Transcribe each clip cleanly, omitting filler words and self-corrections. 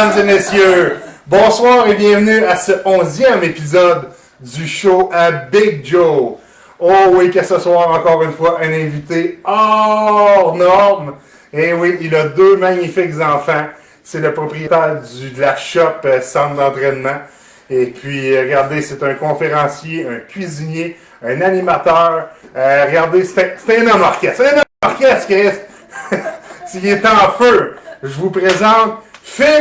mesdames et messieurs, bonsoir et bienvenue à ce 11e épisode du show à Big Joe. Oh oui, que ce soir, encore une fois, un invité hors norme. Et oui, il a deux magnifiques enfants. C'est le propriétaire de la shop centre d'entraînement. Et puis, regardez, c'est un conférencier, un cuisinier, un animateur. Regardez, c'est un homme orchestre. C'est un homme orchestre, Christ. S'il est en feu, je vous présente Philippe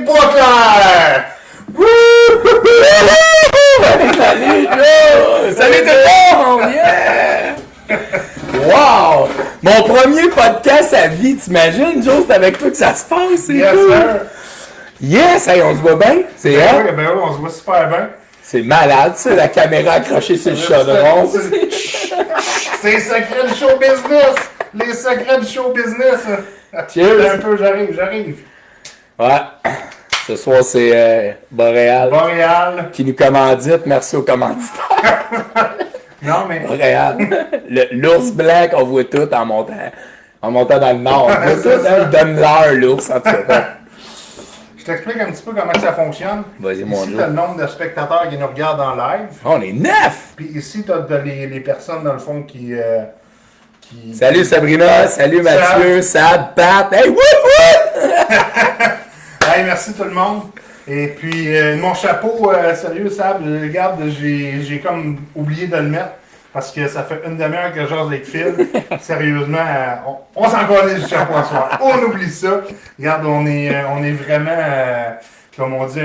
Boisclair! Salut Joe! Salut tout le monde! Yeah! Wow! Mon premier podcast à vie, t'imagines, Joe? C'est avec toi que ça se passe, c'est Yes, cool! sir! Yes! Hey, on se voit bien? C'est Ben vrai? oui, ben oui, on se voit super bien. C'est malade, ça, la caméra accrochée sur le chaudron. C'est les secrets du show business! Les secrets du show business! Cheers! Un peu, j'arrive. Ouais. Ce soir, c'est Boréal Boréal. qui nous commandite. Merci aux commanditaires. Non, mais... Boréal. L'ours blanc qu'on voit tout en montant dans le nord. On voit tout, hein, il donne l'heure, l'ours, en tout cas. Je t'explique un petit peu comment ça fonctionne. Vas-y, mon Ici, Joe. tu as le nombre de spectateurs qui nous regardent en live. On est 9! Puis ici, tu as les personnes, dans le fond, qui... Salut Sabrina, salut Mathieu, Sad, Pat, hey, woup woup! Hey, merci tout le monde. Et puis, mon chapeau, sérieux, Sab, regarde, j'ai comme oublié de le mettre parce que ça fait une demi-heure que j'ose avec Phil. Sérieusement, on s'en connaît du chapeau ce soir. On oublie ça. Regarde, on est vraiment, comme on dit,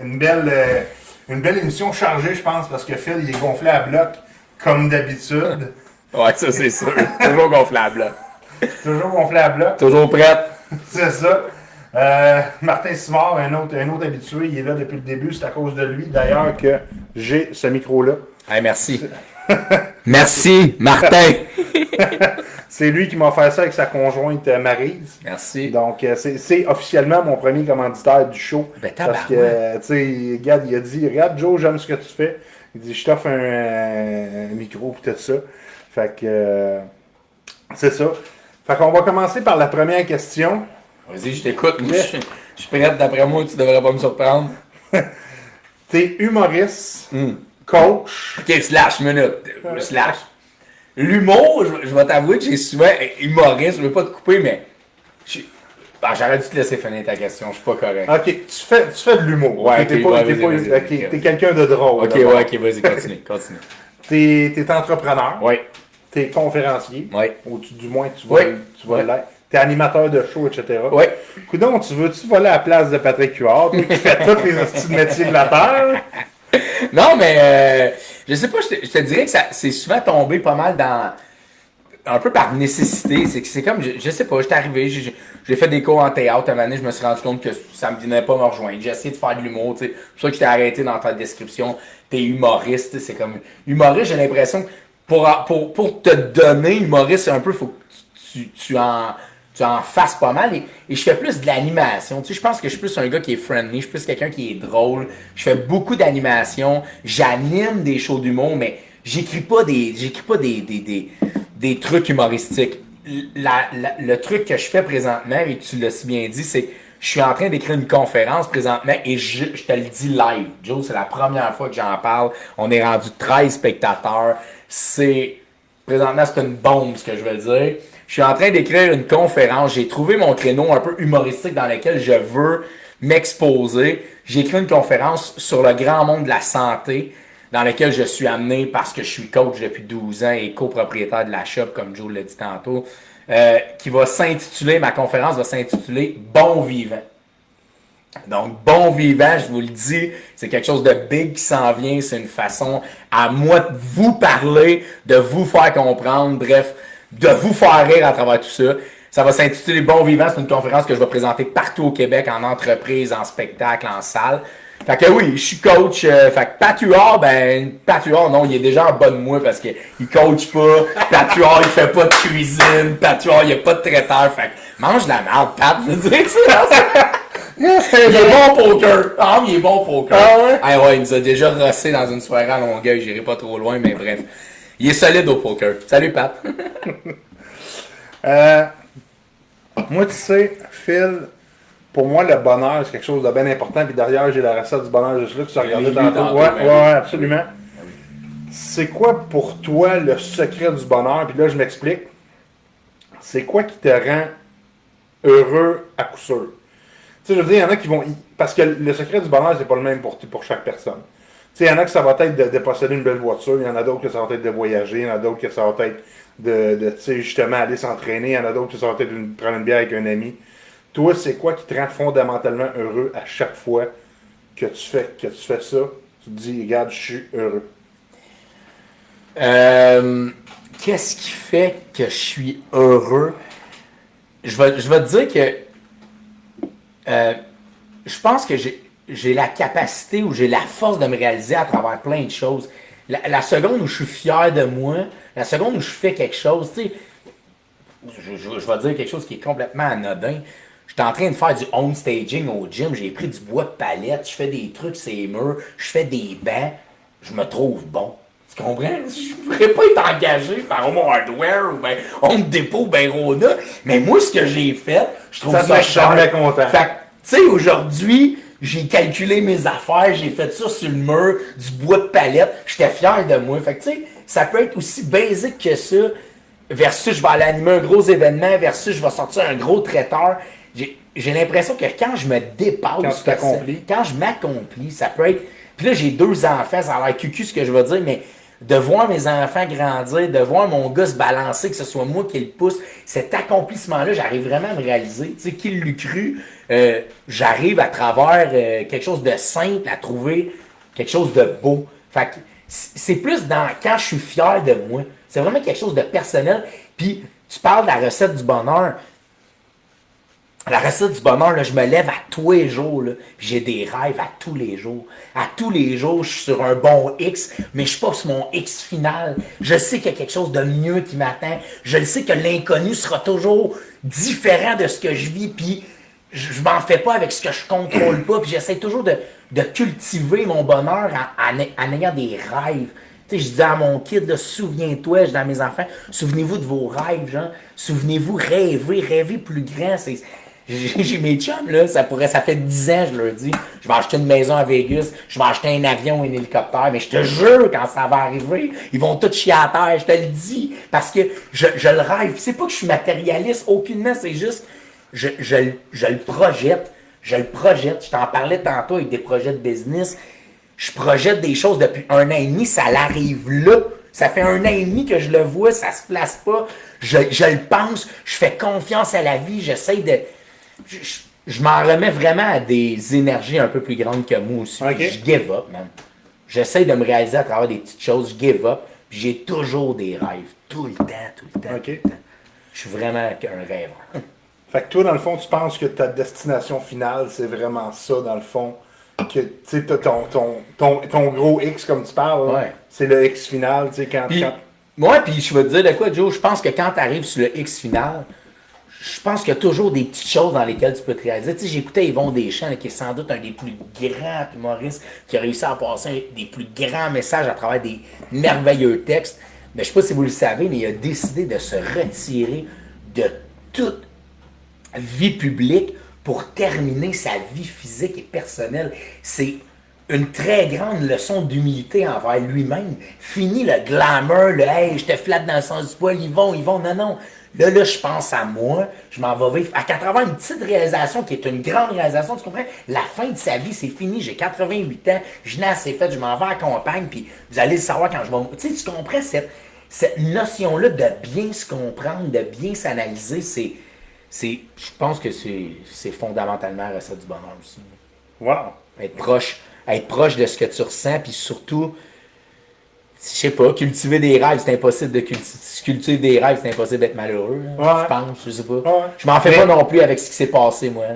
une belle émission chargée, je pense, parce que Phil, il est gonflé à bloc, comme d'habitude. Ouais, ça c'est sûr. Toujours gonflable, là. Toujours gonflé à bloc. Toujours prête. C'est ça. Martin Simard, un autre habitué, il est là depuis le début. C'est à cause de lui, d'ailleurs, que j'ai ce micro-là. Hey, merci. Merci, Martin. C'est lui qui m'a fait ça avec sa conjointe Maryse. Merci. Donc, c'est officiellement mon premier commanditaire du show. Ben, parce que, tu sais, Gad, il a dit, regarde, Joe, j'aime ce que tu fais. Il dit, je t'offre un micro et tout ça. Fait que, c'est ça. Fait qu'on va commencer par la première question. Vas-y, je t'écoute. Moi, je suis prête. D'après moi, tu devrais pas me surprendre. T'es humoriste, coach. Ok, slash, minute. Slash. L'humour, je vais t'avouer que j'ai souvent humoriste. Je veux pas te couper, mais... J'aurais dû te laisser finir ta question. Je suis pas correct. Ok, tu fais de l'humour. Ouais, t'es ok, pas, ouais, vas-y, ok, t'es quelqu'un de drôle. Ok, d'abord. ouais, ok, vas-y, continue. T'es entrepreneur. Ouais. T'es conférencier. Ouais. Ou du moins, tu Oui. vas Oui. l'être. T'es animateur de show, etc. Ouais. Coudon, tu veux-tu voler à la place de Patrick Huard, toi qui fais tous les hosties de métier de la terre? Non, mais je sais pas, je te dirais que c'est souvent tombé pas mal dans... Un peu par nécessité. C'est comme, je sais pas, j'étais arrivé, j'ai fait des cours en théâtre. À un moment donné, je me suis rendu compte que ça me venait pas me rejoindre. J'ai essayé de faire de l'humour, tu sais. C'est pour ça que j'étais arrêté dans ta description. T'es humoriste, c'est comme... Humoriste, j'ai l'impression que pour te donner humoriste, c'est un peu, faut que tu en fasses pas mal. Et je fais plus de l'animation. Tu sais, je pense que je suis plus un gars qui est friendly. Je suis plus quelqu'un qui est drôle. Je fais beaucoup d'animation. J'anime des shows d'humour, mais j'écris pas des trucs humoristiques. Le truc que je fais présentement, et tu l'as si bien dit, c'est que je suis en train d'écrire une conférence présentement et je te le dis live. Joe, c'est la première fois que j'en parle. On est rendu 13 spectateurs. Présentement, c'est une bombe, ce que je veux dire. Je suis en train d'écrire une conférence. J'ai trouvé mon créneau un peu humoristique dans lequel je veux m'exposer. J'ai écrit une conférence sur le grand monde de la santé dans lequel je suis amené parce que je suis coach depuis 12 ans et copropriétaire de la shop, comme Joe l'a dit tantôt, qui va s'intituler, ma conférence va s'intituler « Bon vivant ». Donc, bon vivant, je vous le dis, c'est quelque chose de big qui s'en vient. C'est une façon à moi de vous parler, de vous faire comprendre, bref, de vous faire rire à travers tout ça. Ça va s'intituler Bon vivant. C'est une conférence que je vais présenter partout au Québec, en entreprise, en spectacle, en salle. Fait que oui, je suis coach. Fait que Pat Huard, non, il est déjà en bas de moi parce qu'il coach pas. Pat Huard, il fait pas de cuisine. Pat Huard, il a pas de traiteur. Fait que mange de la merde, Pat, je veux dire, tu sais. Il est bon au poker. Ah, il est bon au poker. Ah ouais? Ah ouais, il nous a déjà rossé dans une soirée à Longueuil. J'irai pas trop loin, mais bref. Il est solide au poker. Salut, Pat. Moi, tu sais, Phil, pour moi, le bonheur, c'est quelque chose de bien important. Puis derrière, j'ai la recette du bonheur juste là que tu as regardé tantôt. Ouais, absolument. C'est quoi pour toi le secret du bonheur? Puis là, je m'explique. C'est quoi qui te rend heureux à coup sûr? Tu sais, je veux dire, il y en a qui vont. Parce que le secret du bonheur, c'est pas le même pour chaque personne. Tu sais, il y en a que ça va être de posséder une belle voiture, il y en a d'autres que ça va être de voyager, il y en a d'autres que ça va être tu sais, justement, aller s'entraîner, il y en a d'autres que ça va être prendre une bière avec un ami. Toi, c'est quoi qui te rend fondamentalement heureux à chaque fois que tu fais ça? Tu te dis, regarde, je suis heureux. Qu'est-ce qui fait que je suis heureux? Je vais te dire que je pense que j'ai la capacité ou j'ai la force de me réaliser à travers plein de choses. La seconde où je suis fier de moi, la seconde où je fais quelque chose, tu sais, je vais dire quelque chose qui est complètement anodin. J'étais en train de faire du home staging au gym, j'ai pris du bois de palette, je fais des trucs sur les murs, je fais des bancs, je me trouve bon. Tu comprends? Je pourrais pas être engagé par Home Hardware ou ben Home Depot ou ben Rona, mais moi, ce que j'ai fait, je trouve ça cher. Content. Fait que, tu sais, aujourd'hui, j'ai calculé mes affaires, j'ai fait ça sur le mur, du bois de palette, j'étais fier de moi. Fait que, tu sais, ça peut être aussi basique que ça, versus je vais aller animer un gros événement, versus je vais sortir un gros traiteur. J'ai l'impression que quand je me dépasse, quand je m'accomplis, ça peut être... Puis là, j'ai 2 enfants, ça a l'air cucu ce que je veux dire, mais de voir mes enfants grandir, de voir mon gars se balancer, que ce soit moi qui le pousse, cet accomplissement-là, j'arrive vraiment à me réaliser. Tu sais, qui l'eût cru, j'arrive à travers quelque chose de simple à trouver quelque chose de beau. Fait que c'est plus dans quand je suis fier de moi. C'est vraiment quelque chose de personnel. Puis, tu parles de la recette du bonheur. La recette du bonheur, là, je me lève à tous les jours. Là, puis j'ai des rêves à tous les jours. À tous les jours, je suis sur un bon X, mais je suis pas sur mon X final. Je sais qu'il y a quelque chose de mieux qui m'attend. Je le sais que l'inconnu sera toujours différent de ce que je vis. Puis je m'en fais pas avec ce que je contrôle pas. Puis j'essaie toujours de cultiver mon bonheur en ayant des rêves. Tu sais, je dis à mon kid, là, souviens-toi, je dis à mes enfants, souvenez-vous de vos rêves, genre. Souvenez-vous, rêvez plus grand. J'ai mes chums, là, ça fait 10 ans, je leur dis, je vais acheter une maison à Vegas, je vais acheter un avion, un hélicoptère, mais je te jure, quand ça va arriver, ils vont tous chier à terre, je te le dis, parce que je le rêve. C'est pas que je suis matérialiste, aucunement, c'est juste, je le projette, je t'en parlais tantôt avec des projets de business, je projette des choses depuis 1 an et demi, ça l'arrive là. Ça fait 1 an et demi que je le vois, ça se place pas. Je le pense, je fais confiance à la vie, j'essaie de... Je m'en remets vraiment à des énergies un peu plus grandes que moi aussi. Okay. Je give up, man. J'essaie de me réaliser à travers des petites choses, je give up, puis j'ai toujours des rêves. Tout le temps. Okay. Je suis vraiment un rêveur. Fait que toi, dans le fond, tu penses que ta destination finale, c'est vraiment ça, dans le fond, que tu sais, ton gros X, comme tu parles, ouais. C'est le X final, tu sais, quand... Moi, puis je vais te dire de quoi, Joe, je pense que quand tu arrives sur le X final, je pense qu'il y a toujours des petites choses dans lesquelles tu peux te réaliser. Tu sais, j'écoutais Yvon Deschamps, là, qui est sans doute un des plus grands humoristes, qui a réussi à passer des plus grands messages à travers des merveilleux textes. Mais je ne sais pas si vous le savez, mais il a décidé de se retirer de toute vie publique pour terminer sa vie physique et personnelle. C'est une très grande leçon d'humilité envers lui-même. Fini le glamour, le « hey, je te flatte dans le sens du poil, Yvon, non. » Là, je pense à moi, je m'en vais vivre. À travers une petite réalisation qui est une grande réalisation, tu comprends? La fin de sa vie, c'est fini. J'ai 88 ans, je n'ai assez fait, je m'en vais à campagne, puis vous allez le savoir quand je vais... Tu sais, tu comprends cette notion-là de bien se comprendre, de bien s'analyser, je pense que c'est fondamentalement la recette du bonheur aussi. Wow! Être proche de ce que tu ressens, puis surtout... Je sais pas, cultiver des rêves, c'est impossible de cultiver des rêves, c'est impossible d'être malheureux. Ouais. Je pense, je sais pas. Ouais. Je m'en fais pas non plus avec ce qui s'est passé, moi.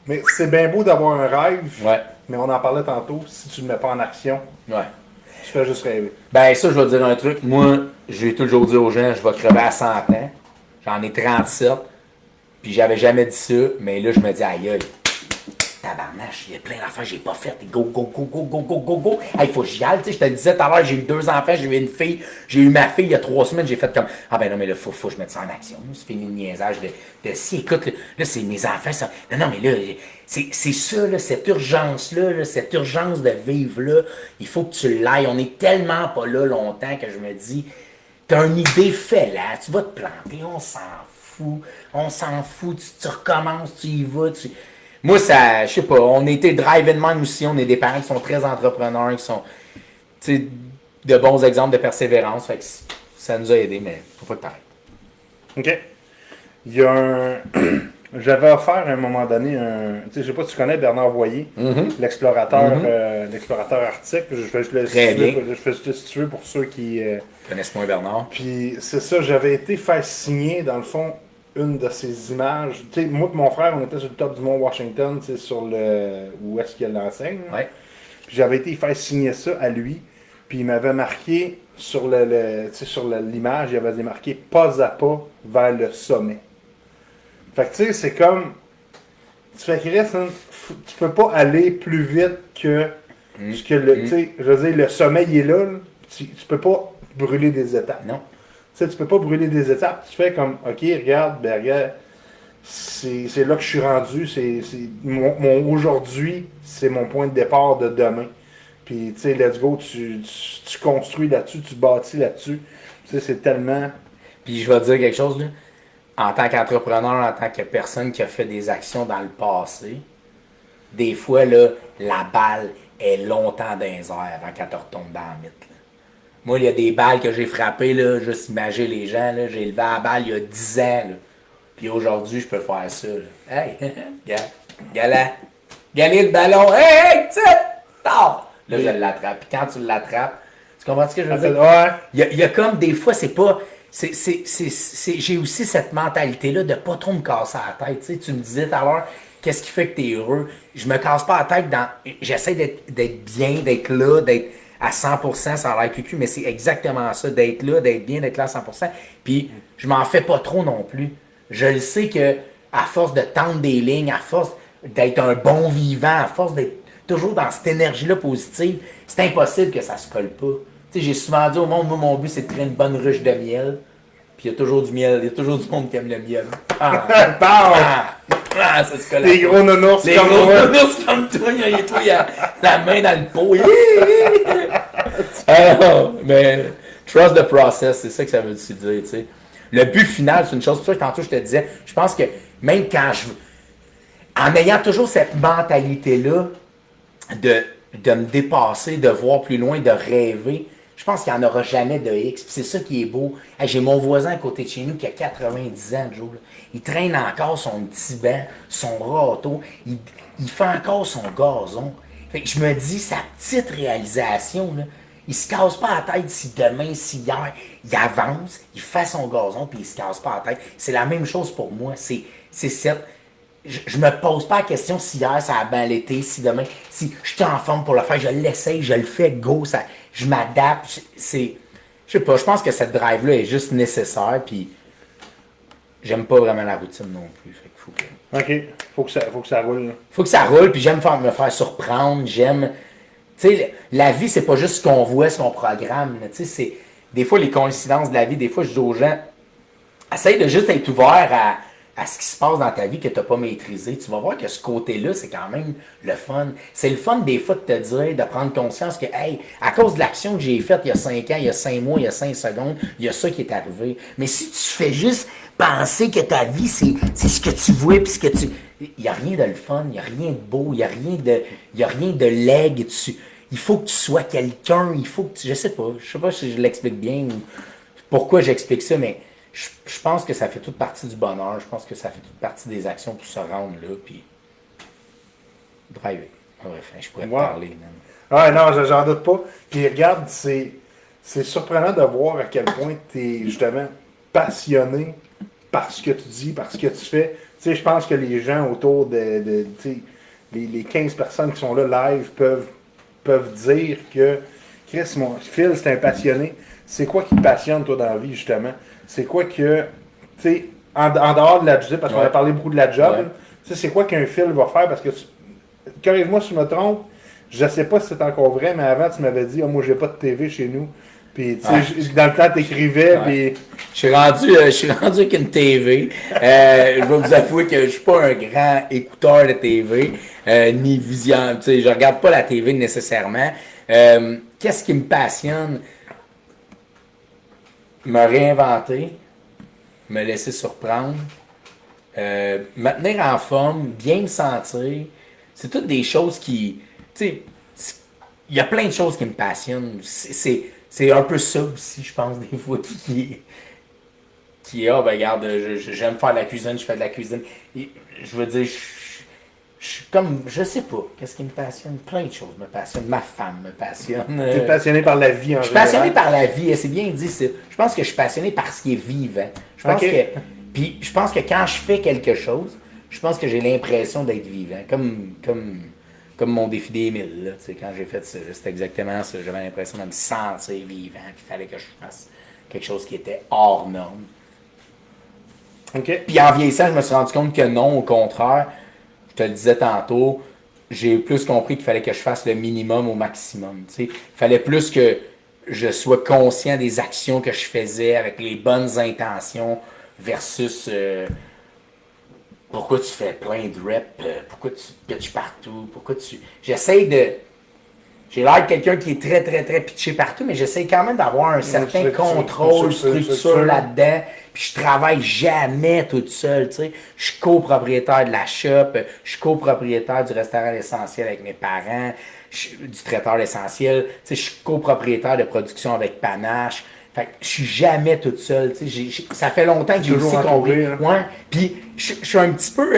Mais c'est bien beau d'avoir un rêve, ouais. Mais on en parlait tantôt, si tu ne le mets pas en action, ouais. Tu fais juste rêver. Ben ça, je vais te dire un truc. Moi, j'ai toujours dit aux gens, je vais crever à 100 ans. J'en ai 37, puis j'avais jamais dit ça, mais là, je me dis, aïe, tabarnache, il y a plein d'affaires que j'ai pas faites. Go, go, go, go, go, go, go, go. Hey, faut que j'y aille, tu sais. Je te le disais tout à l'heure, j'ai eu 2 enfants, j'ai eu une fille, j'ai eu ma fille il y a 3 semaines, j'ai fait comme, ah ben non, mais là, faut que je mette ça en action. C'est fini le niaisage de si, écoute, là, c'est mes enfants, ça. Non, mais là, c'est ça, là, cette urgence-là, là, cette urgence de vivre là, il faut que tu l'ailles. On est tellement pas là longtemps que je me dis, t'as une idée, fais-la, tu vas te planter, on s'en fout, tu recommences, tu y vas, Moi, ça, je sais pas, on était drive and mind aussi, on est des parents qui sont très entrepreneurs, qui sont, tu sais, de bons exemples de persévérance, fait que ça nous a aidés, mais faut pas que t'arrêtes. OK. Il y a un... J'avais offert à un moment donné un... Tu sais, je sais pas si tu connais Bernard Voyer, l'explorateur arctique. Je vais juste le situer pour ceux qui... Connaissent moins Bernard. Puis c'est ça, j'avais été faire signer, dans le fond, une de ces images. Tu sais, moi et mon frère, on était sur le top du mont Washington, tu sais, sur le... Où est-ce qu'il y a l'enseigne. Ouais. Puis j'avais été faire signer ça à lui. Puis il m'avait marqué sur sur l'image, il avait marqué pas à pas vers le sommet. Fait que tu sais, c'est comme. Tu fais Chris, hein, tu peux pas aller plus vite que tu sais, je veux dire, le sommet il est là. Tu peux pas brûler des étapes. Non. Tu sais, tu peux pas brûler des étapes. Tu fais comme, ok, regarde, c'est là que je suis rendu. Mon aujourd'hui, c'est mon point de départ de demain. Puis, tu sais, let's go, tu construis là-dessus, tu bâtis là-dessus. Tu sais, c'est tellement... Puis je vais te dire quelque chose, là. En tant qu'entrepreneur, en tant que personne qui a fait des actions dans le passé, des fois, là, la balle est longtemps dans les airs avant qu'elle te retombe dans la mythe. Là. Moi, il y a des balles que j'ai frappées, là, juste imaginer les gens, là, j'ai levé la balle il y a 10 ans, là. Puis aujourd'hui, je peux faire ça, là. Hey, galer le ballon, hey, tu sais, tard! Là, je l'attrape. Puis quand tu l'attrapes, tu comprends ce que je veux dire? Ouais. Il y a comme des fois, c'est pas. J'ai aussi cette mentalité-là de pas trop me casser la tête. Tu sais, tu me disais tout à l'heure, qu'est-ce qui fait que tu es heureux? Je me casse pas la tête dans. J'essaie d'être bien, d'être là, d'être à 100%, ça a l'air cucu, mais c'est exactement ça, d'être là, d'être bien, d'être là à 100%. Puis je m'en fais pas trop non plus. Je le sais que à force de tendre des lignes, à force d'être un bon vivant, à force d'être toujours dans cette énergie-là positive, c'est impossible que ça se colle pas. Tu sais, j'ai souvent dit au monde, moi, mon but, c'est de créer une bonne ruche de miel. Puis il y a toujours du miel, il y a toujours du monde qui aime le miel. Ça se colle. Les gros nounours comme toi. Les gros nounours comme toi, il y a la main dans le pot. Mais trust the process, c'est ça que ça veut dire, tu sais. Le but final, c'est une chose, c'est pour ça que tantôt je te disais, je pense que même quand en ayant toujours cette mentalité-là, de me dépasser, de voir plus loin, de rêver. Je pense qu'il n'y en aura jamais de X. Puis c'est ça qui est beau. Hey, j'ai mon voisin à côté de chez nous qui a 90 ans, Joe. Là. Il traîne encore son petit banc, son râteau. Il fait encore son gazon. Fait que je me dis, sa petite réalisation, là, il se casse pas la tête si demain, si hier, il avance, il fait son gazon, puis il se casse pas la tête. C'est la même chose pour moi. C'est cette... Je me pose pas la question si hier ça a bien été, si demain, si je suis en forme pour le faire, je l'essaye, je le fais, go, je m'adapte. Je sais pas, je pense que cette drive-là est juste nécessaire, puis j'aime pas vraiment la routine non plus. Fait qu'il faut que ça roule. Là. Faut que ça roule, puis j'aime me faire surprendre, j'aime... Tu sais, la vie, c'est pas juste ce qu'on voit, ce qu'on programme. Tu sais, c'est... Des fois, les coïncidences de la vie, des fois, je dis aux gens, essaye de juste être ouvert à ce qui se passe dans ta vie que tu n'as pas maîtrisé. Tu vas voir que ce côté-là, c'est quand même le fun. C'est le fun des fois de te dire, de prendre conscience que, hey, à cause de l'action que j'ai faite il y a 5 ans, il y a 5 mois, il y a 5 secondes, il y a ça qui est arrivé. Mais si tu fais juste penser que ta vie, c'est ce que tu vois, puis ce que tu... Il n'y a rien de le fun, il n'y a rien de beau, il n'y a rien de leg. Il faut que tu sois quelqu'un, il faut que tu... Je sais pas si je l'explique bien ou pourquoi j'explique ça, mais... Je pense que ça fait toute partie du bonheur. Je pense que ça fait toute partie des actions pour se rendre là. Puis. Driver. Bref, je pourrais te parler. Même. Ah non, j'en doute pas. Puis regarde, c'est surprenant de voir à quel point tu es justement passionné par ce que tu dis, par ce que tu fais. Tu sais, je pense que les gens autour de les 15 personnes qui sont là live peuvent dire que Chris, mon Phil, c'est un passionné. C'est quoi qui te passionne, toi, dans la vie, justement? C'est quoi que, tu sais, en dehors de la job, parce qu'on a parlé beaucoup de la job, tu sais, c'est quoi qu'un Phil va faire? Parce que corrige-moi si je me trompe, je sais pas si c'est encore vrai, mais avant, tu m'avais dit, moi, j'ai pas de TV chez nous. Puis, tu sais, dans le temps, t'écrivais, puis... Je suis rendu avec une TV. Je vais vous avouer que je suis pas un grand écouteur de TV, ni vision. Tu sais, je regarde pas la TV nécessairement. Qu'est-ce qui me passionne? Me réinventer, me laisser surprendre, me tenir en forme, bien me sentir. C'est toutes des choses qui... Tu sais, il y a plein de choses qui me passionnent. C'est un peu ça aussi, je pense, des fois, ben regarde, j'aime faire de la cuisine, je fais de la cuisine. Et, je veux dire, je suis comme, je sais pas, qu'est-ce qui me passionne? Plein de choses me passionnent. Ma femme me passionne. T'es passionné par la vie en général. Je suis passionné par la vie, c'est bien dit. Je pense que je suis passionné par ce qui est vivant. Je pense puis je pense que quand je fais quelque chose, je pense que j'ai l'impression d'être vivant. Comme mon défi des 1000. Là, quand j'ai fait ça, c'était exactement ça. J'avais l'impression de me sentir vivant. Il fallait que je fasse quelque chose qui était hors norme. Okay. Puis en vieillissant, je me suis rendu compte que non, au contraire. Je te le disais tantôt, j'ai plus compris qu'il fallait que je fasse le minimum au maximum. Il fallait plus que je sois conscient des actions que je faisais avec les bonnes intentions versus pourquoi tu fais plein de reps, pourquoi tu pitches partout, J'essaie de... J'ai l'air de quelqu'un qui est très, très, très pitché partout, mais j'essaie quand même d'avoir un certain contrôle, structure là-dedans. Puis je travaille jamais toute seule, tu sais. Je suis copropriétaire de la shop, je suis copropriétaire du restaurant L'Essentiel avec mes parents, du traiteur L'Essentiel, tu sais, je suis copropriétaire de production avec Panache. Fait que je suis jamais toute seule, tu sais. Ça fait longtemps que j'ai aussi compris. Ouais. Puis je suis un petit peu...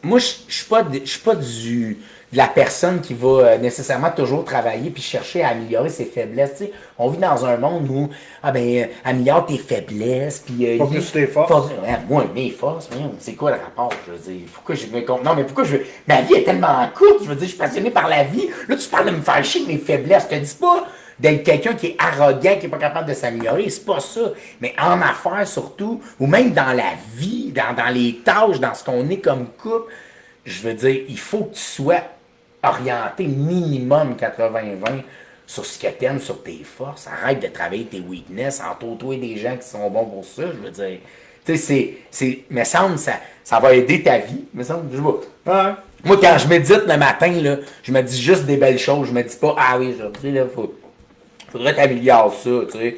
moi, je suis pas de la personne qui va nécessairement toujours travailler puis chercher à améliorer ses faiblesses. T'sais. On vit dans un monde où, améliore tes faiblesses. Puis, pas plus tes forces. Moi, mes forces, c'est quoi le rapport? Je veux dire, pourquoi je me compte? Non, mais pourquoi je veux. Ma vie est tellement courte, je veux dire, je suis passionné par la vie. Là, tu parles de me faire chier de mes faiblesses. Je te dis pas d'être quelqu'un qui est arrogant, qui n'est pas capable de s'améliorer. C'est pas ça. Mais en affaires surtout, ou même dans la vie, dans les tâches, dans ce qu'on est comme couple, je veux dire, il faut que tu sois orienté minimum 80-20 sur ce que tu aimes, sur tes forces. Arrête de travailler tes weaknesses, entoure-toi des gens qui sont bons pour ça. Je veux dire, tu sais, me semble, ça va aider ta vie. Me semble, je vois. Ouais. Moi, quand je médite le matin, là, je me dis juste des belles choses. Je me dis pas, ah oui, aujourd'hui, là, faudrait t'améliorer ça, tu sais.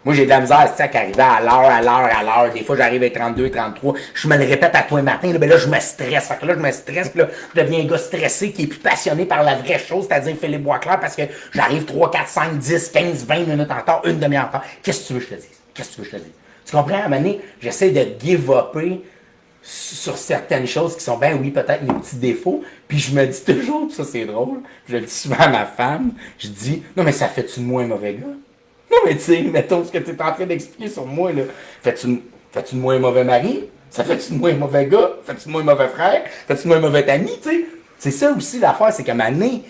Moi, j'ai de la misère, c'est ça, qu'arriver à l'heure. Des fois, j'arrive à 32, 33. Je me le répète à toi le matin, là, ben là, je me stresse. Fait que là, je me stresse, puis là, je deviens un gars stressé qui est plus passionné par la vraie chose, c'est-à-dire Philippe Boisclair, parce que j'arrive 3, 4, 5, 10, 15, 20 minutes en retard, une demi-heure en retard. Qu'est-ce que tu veux que je te dise? Tu comprends? À un moment donné, j'essaie de give-upper sur certaines choses qui sont, ben oui, peut-être mes petits défauts. Puis je me dis toujours, ça c'est drôle, je le dis souvent à ma femme, je dis, non mais ça fait-tu de moi un mauvais gars? Non mais tu sais, mettons ce que tu es en train d'expliquer sur moi, là. Fais-tu de moi un mauvais mari? Ça fait-tu de moi un mauvais gars? Fais-tu de moi un mauvais frère? Fais-tu de moi un mauvais ami, tu sais? C'est ça aussi l'affaire, c'est qu'à un moment donné,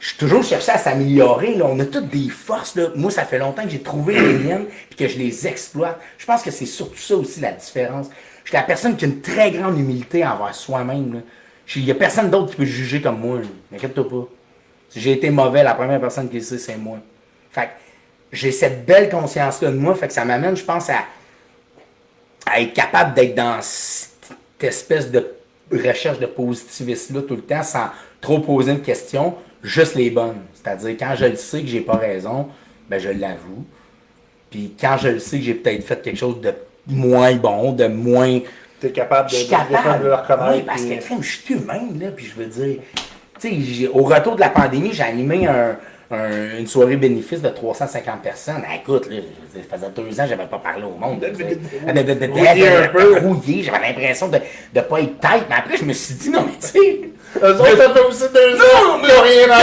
je suis toujours cherché à s'améliorer. Là. On a toutes des forces. Là. Moi, ça fait longtemps que j'ai trouvé les miennes et que je les exploite. Je pense que c'est surtout ça aussi la différence. Je suis la personne qui a une très grande humilité envers soi-même. Il n'y a personne d'autre qui peut juger comme moi. N'inquiète-toi pas. Si j'ai été mauvais, la première personne qui le sait, c'est moi. Fait que j'ai cette belle conscience-là de moi. Fait que ça m'amène, je pense, à être capable d'être dans cette espèce de recherche de positivisme-là tout le temps sans trop poser une question. Juste les bonnes. C'est-à-dire, quand je le sais que j'ai pas raison, ben je l'avoue. Puis quand je le sais que j'ai peut-être fait quelque chose de moins bon, de moins... T'es capable de le reconnaître. Oui, parce que je suis humain, là, puis je veux dire... Tu sais, au retour de la pandémie, j'ai animé une soirée bénéfice de 350 personnes. Écoute, là, ça faisait 2 ans que j'avais pas parlé au monde. Rouillé, j'avais l'impression de ne pas être tête. Mais après, je me suis dit, non, mais tu sais... Eux autres, ça fait aussi 2 ans. Non, mais ils n'ont rien à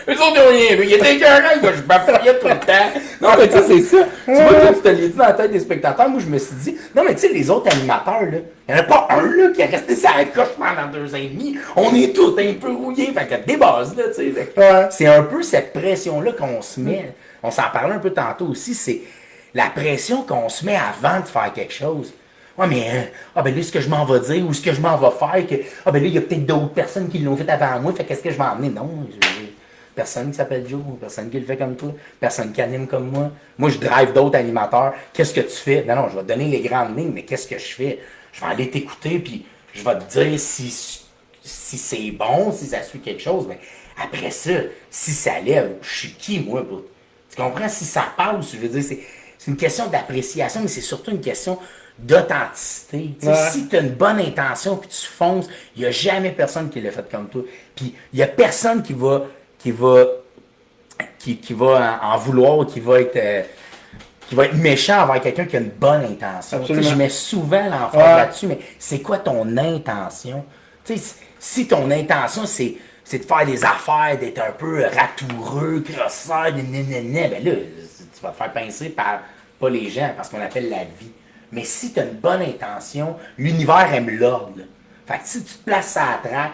Eux autres, ils n'ont rien vu. Il était écœurant, je m'affiliais tout le temps. Non, mais tu sais, c'est ça. Tu vois, toi, tu te l'as dit dans la tête des spectateurs. Moi, je me suis dit, non, mais tu sais, les autres animateurs, là, il n'y en a pas un, là, qui est resté sur la coche pendant 2 ans et demi. On est tous un peu rouillés. Fait que des bases, là, tu sais. C'est un peu cette pression-là qu'on se met. On s'en parlait un peu tantôt aussi. C'est la pression qu'on se met avant de faire quelque chose. Ouais, mais, ben là, ce que je m'en vais dire ou ce que je m'en vais faire, que, ben là, il y a peut-être d'autres personnes qui l'ont fait avant moi, fait qu'est-ce que je vais emmener? Non, personne qui s'appelle Joe, personne qui le fait comme toi, personne qui anime comme moi. Moi, je drive d'autres animateurs. Qu'est-ce que tu fais? Non, je vais te donner les grandes lignes, mais qu'est-ce que je fais? Je vais aller t'écouter, puis je vais te dire si c'est bon, si ça suit quelque chose. Mais après ça, si ça lève, je suis qui, moi, bro? Tu comprends? Si ça passe, je veux dire, c'est une question d'appréciation, mais c'est surtout une question d'authenticité. Ouais. Si tu as une bonne intention puis tu fonces, il n'y a jamais personne qui l'a fait comme toi. Puis il n'y a personne qui va en vouloir, qui va être méchant envers quelqu'un qui a une bonne intention. Absolument. Je mets souvent l'emphase Ouais. là-dessus, mais c'est quoi ton intention? Si ton intention, c'est de faire des affaires, d'être un peu ratoureux, crosseur, ben là, tu vas te faire pincer par pas les gens, parce qu'on appelle la vie. Mais si tu as une bonne intention, l'univers aime l'ordre. Là. Fait que si tu te places à la traque,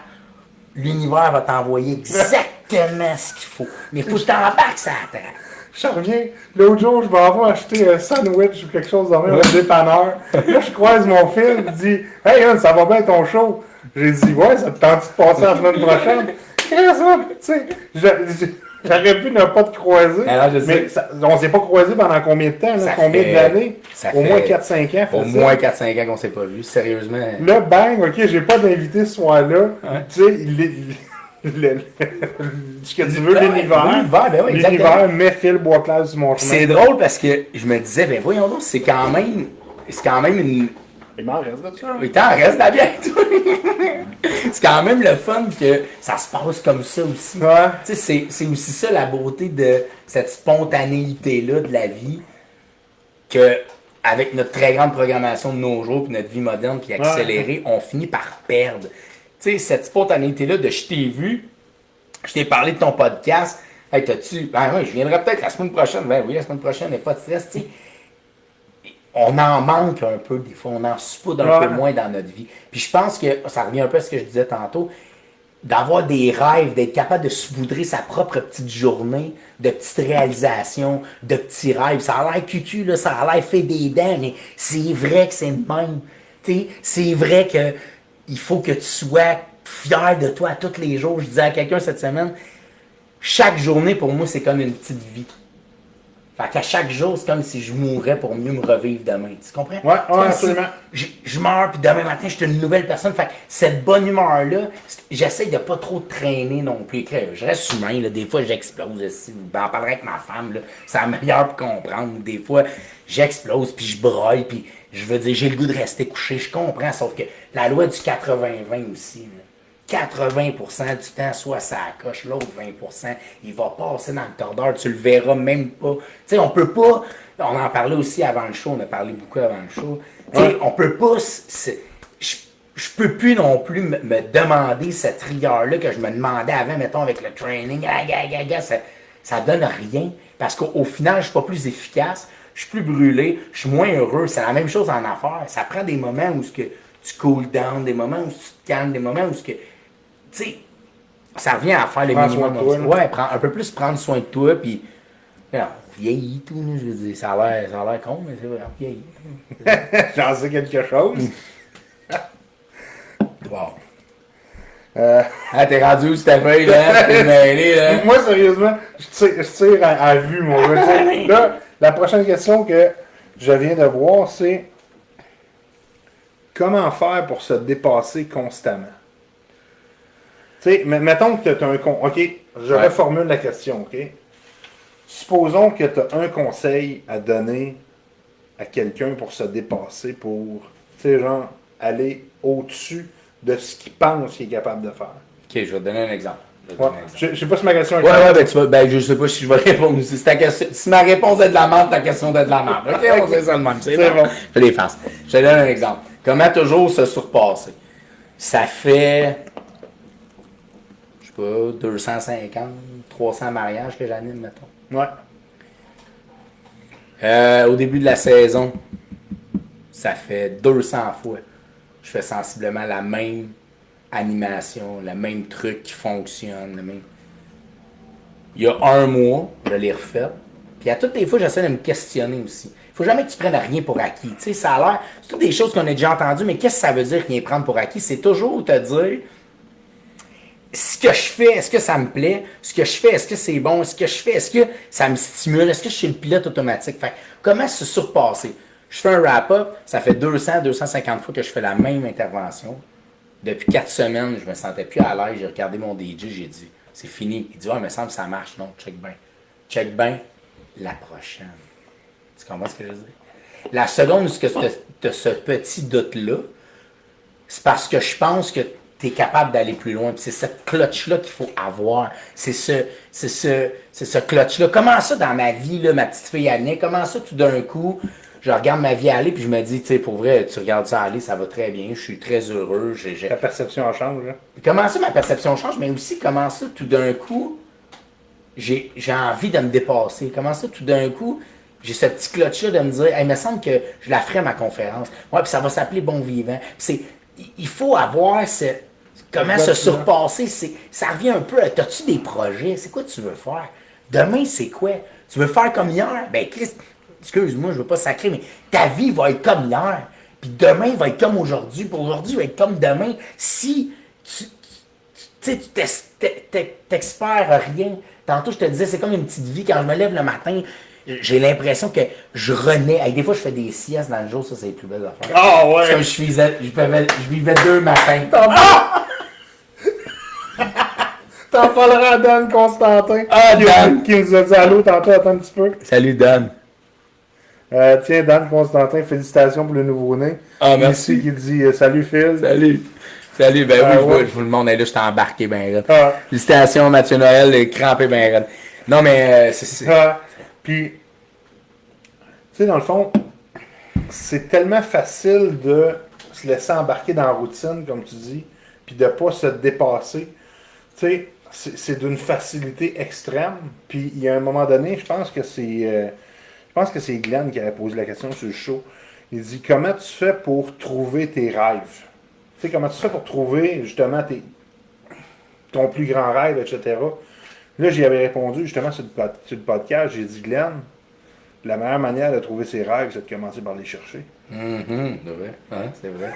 l'univers va t'envoyer exactement ce qu'il faut. Mais il faut que tu t'embarques ça à la traque. Je reviens. L'autre jour, je m'en vais acheter un sandwich ou quelque chose dans le dépanneur. Là, je croise mon fils, il dit Hey, Anne, ça va bien ton show? J'ai dit Ouais, ça te tente de passer la semaine prochaine? Qu'est-ce que tu sais, j'aurais pu ne pas te croiser. Alors, je sais. Mais on s'est pas croisé pendant combien de temps? Là, Ça combien fait- d'années? ça Au fait- moins 4-5 ans. Au fait ça. moins 4-5 ans qu'on s'est pas vu, sérieusement. Là, bang, ok, j'ai pas d'invité ce soir-là. Tu sais, ce que tu veux, Ben l'univers. oui, l'univers, ben oui, L'univers exactement. met Phil Boisclair sur mon chemin. C'est drôle parce que je me disais, ben voyons donc, c'est quand même une. Il m'en reste de ça. Oui, t'en restes là bien, toi. C'est quand même le fun que ça se passe comme ça aussi. Ouais. Tu sais, c'est aussi ça la beauté de cette spontanéité-là de la vie, que avec notre très grande programmation de nos jours, puis notre vie moderne, puis accélérée, on finit par perdre. Tu sais, cette spontanéité-là de je t'ai vu, je t'ai parlé de ton podcast, hey, t'as-tu. Ben oui, je viendrai peut-être la semaine prochaine. Ben oui, la semaine prochaine, il n'y a pas de stress, tu sais. On en manque un peu des fois, on en soupe un peu moins dans notre vie. Puis je pense que ça revient un peu à ce que je disais tantôt, d'avoir des rêves, d'être capable de saupoudrer sa propre petite journée, de petites réalisations, de petits rêves. Ça a l'air cucu, là, ça a l'air fait des dents, mais c'est vrai que c'est le même. T'sais, c'est vrai que il faut que tu sois fier de toi tous les jours. Je disais à quelqu'un cette semaine, chaque journée pour moi, c'est comme une petite vie. Fait qu'à chaque jour, c'est comme si je mourrais pour mieux me revivre demain. Tu comprends? Ouais, C'est comme absolument. si je meurs, puis demain matin, je suis une nouvelle personne. Fait que cette bonne humeur-là, j'essaie de pas trop traîner non plus. Je reste humain, là. Des fois, j'explose. J'en parlerai avec ma femme, là. C'est la meilleure pour comprendre. Des fois, j'explose, puis je broille, puis je veux dire, j'ai le goût de rester couché. Je comprends, sauf que la loi du 80-20 aussi, là. 80% du temps, soit ça coche, l'autre 20%, il va passer dans le tordeur, tu le verras même pas. Tu sais, on peut pas, on en parlait aussi avant le show, on a parlé beaucoup avant le show, tu sais, on peut pas, je peux plus non plus me demander cette rigueur-là que je me demandais avant, mettons, avec le training, ça donne rien, parce qu'au final, je suis pas plus efficace, je suis plus brûlé, je suis moins heureux, c'est la même chose en affaires, ça prend des moments où tu cool down, des moments où tu te calmes, des moments où tu sais, ça revient à faire le Prends minimum. soin de toi, Ouais, un peu plus prendre soin de toi, puis on vieillit tout, là, je veux dire, ça a l'air con, mais c'est vrai, on vieillit. J'en sais quelque chose. Wow. Ah, t'es rendu où, cette feuille, là? T'es mêlé, là? Moi, sérieusement, je tire à vue, mon gars. Tu sais, là, la prochaine question que je viens de voir, c'est comment faire pour se dépasser constamment? Tu sais, mettons que tu as un... OK, je reformule la question, OK? Supposons que tu as un conseil à donner à quelqu'un pour se dépasser, pour, tu sais, genre, aller au-dessus de ce qu'il pense qu'il est capable de faire. Ok, je vais te donner un exemple. Ouais. Je sais pas si ma question est Ouais, ben, je sais pas si je vais répondre aussi. Si ma réponse est de la merde, ta question est de la merde. Ok, on fait ça de même. C'est bon. bon. Fais des faces. Je te donne un exemple. Comment toujours se surpasser? Ça fait, je sais pas, 250, 300 mariages que j'anime, mettons. Ouais. Au début de la saison, ça fait 200 fois. Je fais sensiblement la même animation, le même truc qui fonctionne. Il y a un mois, je l'ai refait. Puis à toutes les fois, j'essaie de me questionner aussi. Il faut jamais que tu prennes rien pour acquis. Tu sais, ça a l'air, c'est toutes des choses qu'on a déjà entendues, mais qu'est-ce que ça veut dire rien prendre pour acquis? C'est toujours te dire, ce que je fais, est-ce que ça me plaît? Ce que je fais, est-ce que c'est bon? Ce que je fais, est-ce que ça me stimule? Est-ce que je suis le pilote automatique? Fait, comment se surpasser? Je fais un wrap-up, ça fait 200-250 fois que je fais la même intervention. Depuis 4 semaines, je me sentais plus à l'aise. J'ai regardé mon DJ, j'ai dit, c'est fini. Il dit, ouais, il me semble que ça marche. Non, check bien. Check bien la prochaine. Tu comprends ce que je veux dire? La seconde où tu as ce petit doute-là, c'est parce que je pense que tu es capable d'aller plus loin. Puis c'est cette clutch-là qu'il faut avoir. C'est ce clutch-là. Comment ça dans ma vie, là, ma petite fille Annick, comment ça tout d'un coup, je regarde ma vie aller puis je me dis, tu sais, pour vrai, tu regardes ça aller, ça va très bien, je suis très heureux. Ta perception change, là. Comment ça ma perception change, mais aussi comment ça tout d'un coup, j'ai envie de me dépasser. Comment ça tout d'un coup, j'ai ce petit clutch-là de me dire, hey, il me semble que je la ferai ma conférence. Ouais, puis ça va s'appeler Bon Vivant. Il faut avoir comment se surpasser. Ça revient un peu à, t'as-tu des projets? C'est quoi tu veux faire? Demain, c'est quoi? Tu veux faire comme hier? Ben, Christ, excuse-moi, je veux pas sacrer, mais ta vie va être comme hier. Puis demain va être comme aujourd'hui. Puis aujourd'hui va être comme demain. Si tu t'expères rien. Tantôt, je te disais, c'est comme une petite vie. Quand je me lève le matin, j'ai l'impression que je renais. Des fois, je fais des siestes dans le jour. Ça, c'est les plus belles affaires. Ah ouais! Comme je vivais 2 matins. T'en parleras à Dan Constantin. Ah, Dan! Qui nous a dit allô tantôt, attends un petit peu. Salut, Dan. Tiens, Dan Constantin, félicitations pour le nouveau-né. Ah, merci. Ici qui dit salut Phil. Salut. Salut, ben oui, ouais. je vous le monde. Là, j'étais embarqué ben raide. Ah. Félicitations, Mathieu Noël, crampé ben raide. Non, mais c'est... Puis, tu sais, dans le fond, c'est tellement facile de se laisser embarquer dans la routine, comme tu dis, puis de pas se dépasser. Tu sais, c'est d'une facilité extrême. Puis, il y a un moment donné, je pense que c'est Glenn qui avait posé la question sur le show. Il dit, comment tu fais pour trouver tes rêves? Tu sais, comment tu fais pour trouver, justement, ton plus grand rêve, etc. Là, j'y avais répondu, justement, sur le podcast. J'ai dit, Glenn, la meilleure manière de trouver ses rêves, c'est de commencer par les chercher. C'est vrai. Ouais, c'est vrai.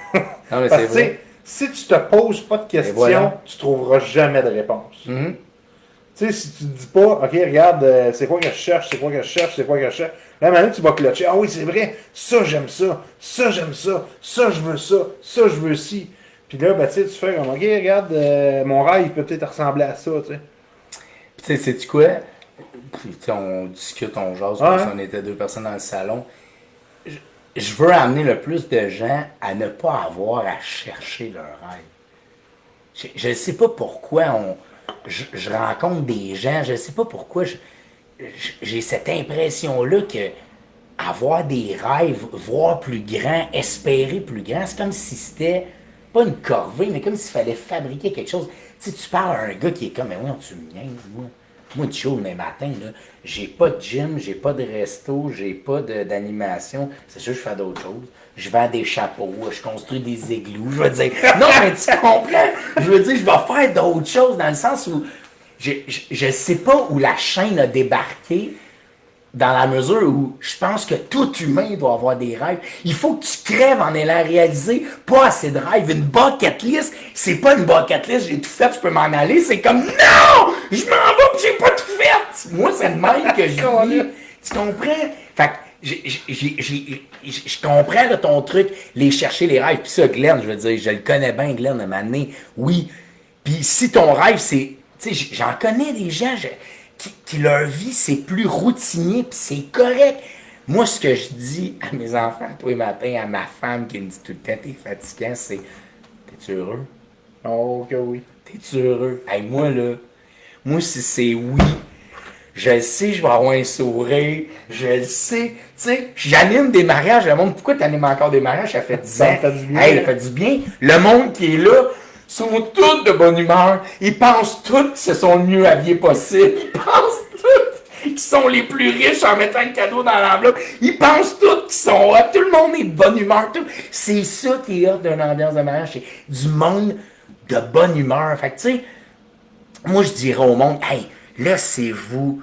Non, mais Parce c'est que, vrai. si tu te poses pas de questions, voilà. tu trouveras jamais de réponse. Tu sais, si tu te dis pas, OK, regarde, c'est quoi que je cherche, c'est quoi que je cherche, c'est quoi que je cherche. Là, maintenant, tu vas clutcher. Ah oui, c'est vrai, ça, j'aime ça, ça, j'aime ça, ça, je veux ça, ça, je veux ci. Puis là, ben, tu sais, tu fais comme, OK, regarde, mon rêve, il peut peut-être ressembler à ça, tu sais. Puis, tu sais, sais-tu quoi? Puis, on discute, on jase, comme si on était 2 personnes dans le salon. Je veux amener le plus de gens à ne pas avoir à chercher leur rêve. Je ne sais pas pourquoi je rencontre des gens, je ne sais pas pourquoi j'ai cette impression-là que avoir des rêves, voir plus grand, espérer plus grand, c'est comme si c'était pas une corvée, mais comme s'il fallait fabriquer quelque chose. Tu sais, tu parles à un gars qui est comme, mais oui, tu me niaises, moi. Moi, de chaud, le matin, là, j'ai pas de gym, j'ai pas de resto, j'ai pas d'animation. C'est sûr, je fais d'autres choses. Je vends des chapeaux, je construis des igloos. Je veux dire, non, mais tu comprends? Je veux dire, je vais faire d'autres choses dans le sens où je sais pas où la chaîne a débarqué dans la mesure où je pense que tout humain doit avoir des rêves. Il faut que tu crèves en allant réaliser pas assez de rêves. Une bucket list, c'est pas une bucket list, j'ai tout fait, je peux m'en aller. C'est comme, non! Je m'en vais pis j'ai pas tout fait! Moi, c'est le même que je vis. Tu comprends? Fait que je comprends là, ton truc, les chercher les rêves. Puis ça, Glenn, je veux dire, je le connais bien, Glenn, à un moment donné. Oui. Puis si ton rêve, c'est... Tu sais, j'en connais des gens... Qui leur vie, c'est plus routinier, puis c'est correct. Moi, ce que je dis à mes enfants tous les matins, à ma femme qui me dit tout le temps, t'es fatigant, c'est, t'es-tu heureux? Oh, que oui. T'es-tu heureux? Hey, moi, si c'est oui, je le sais, je vais avoir un sourire, je le sais. Tu sais, j'anime des mariages, le monde, pourquoi t'animes encore des mariages? Ça fait 10 ans. Ça fait du bien. Hey, ça fait du bien. Le monde qui est là, sont tous de bonne humeur. Ils pensent tous qu'ils se sont le mieux habillés possible. Ils pensent tous qu'ils sont les plus riches en mettant le cadeau dans l'enveloppe. Ils pensent tous qu'ils sont hot. Tout le monde est de bonne humeur. C'est ça qui est hot d'une ambiance de mariage. C'est du monde de bonne humeur. Fait que tu sais, moi je dirais au monde, hey, laissez-vous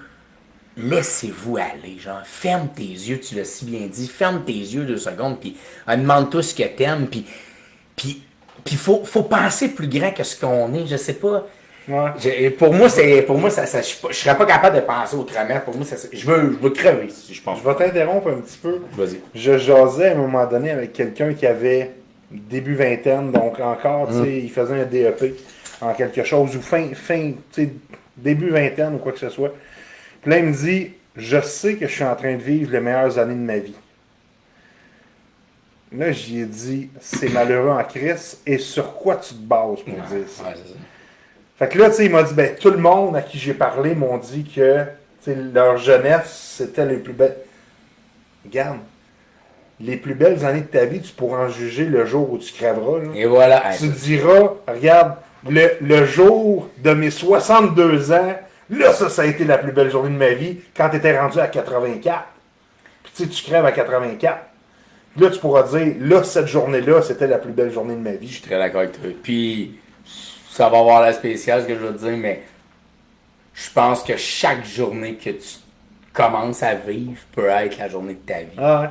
laissez-vous aller, genre, ferme tes yeux, tu l'as si bien dit, ferme tes yeux 2 secondes, puis demande-toi ce que t'aimes, puis faut penser plus grand que ce qu'on est, je sais pas. Ouais. Pour moi, je serais pas capable de penser autrement. Pour moi, je veux crever, si je pense. Je vais t'interrompre un petit peu. Vas-y. Je jasais à un moment donné avec quelqu'un qui avait début vingtaine, donc encore, tu sais, il faisait un DEP en quelque chose, ou fin, tu sais, début vingtaine ou quoi que ce soit. Puis là, il me dit, je sais que je suis en train de vivre les meilleures années de ma vie. Là, j'y ai dit, c'est malheureux en crise, et sur quoi tu te bases pour dire ça? Ouais, c'est ça. Fait que là, tu sais, il m'a dit, ben, tout le monde à qui j'ai parlé m'ont dit que, tu sais, leur jeunesse, c'était les plus belles. Regarde, les plus belles années de ta vie, tu pourras en juger le jour où tu crèveras. Là. Et voilà. Tu diras, regarde, le jour de mes 62 ans, là, ça a été la plus belle journée de ma vie, quand tu étais rendu à 84. Puis tu sais, tu crèves à 84. Là, tu pourras dire, là, cette journée-là, c'était la plus belle journée de ma vie. Je suis très d'accord avec toi. Puis, ça va avoir la spéciale, ce que je veux te dire, mais je pense que chaque journée que tu commences à vivre peut être la journée de ta vie. Ah ouais.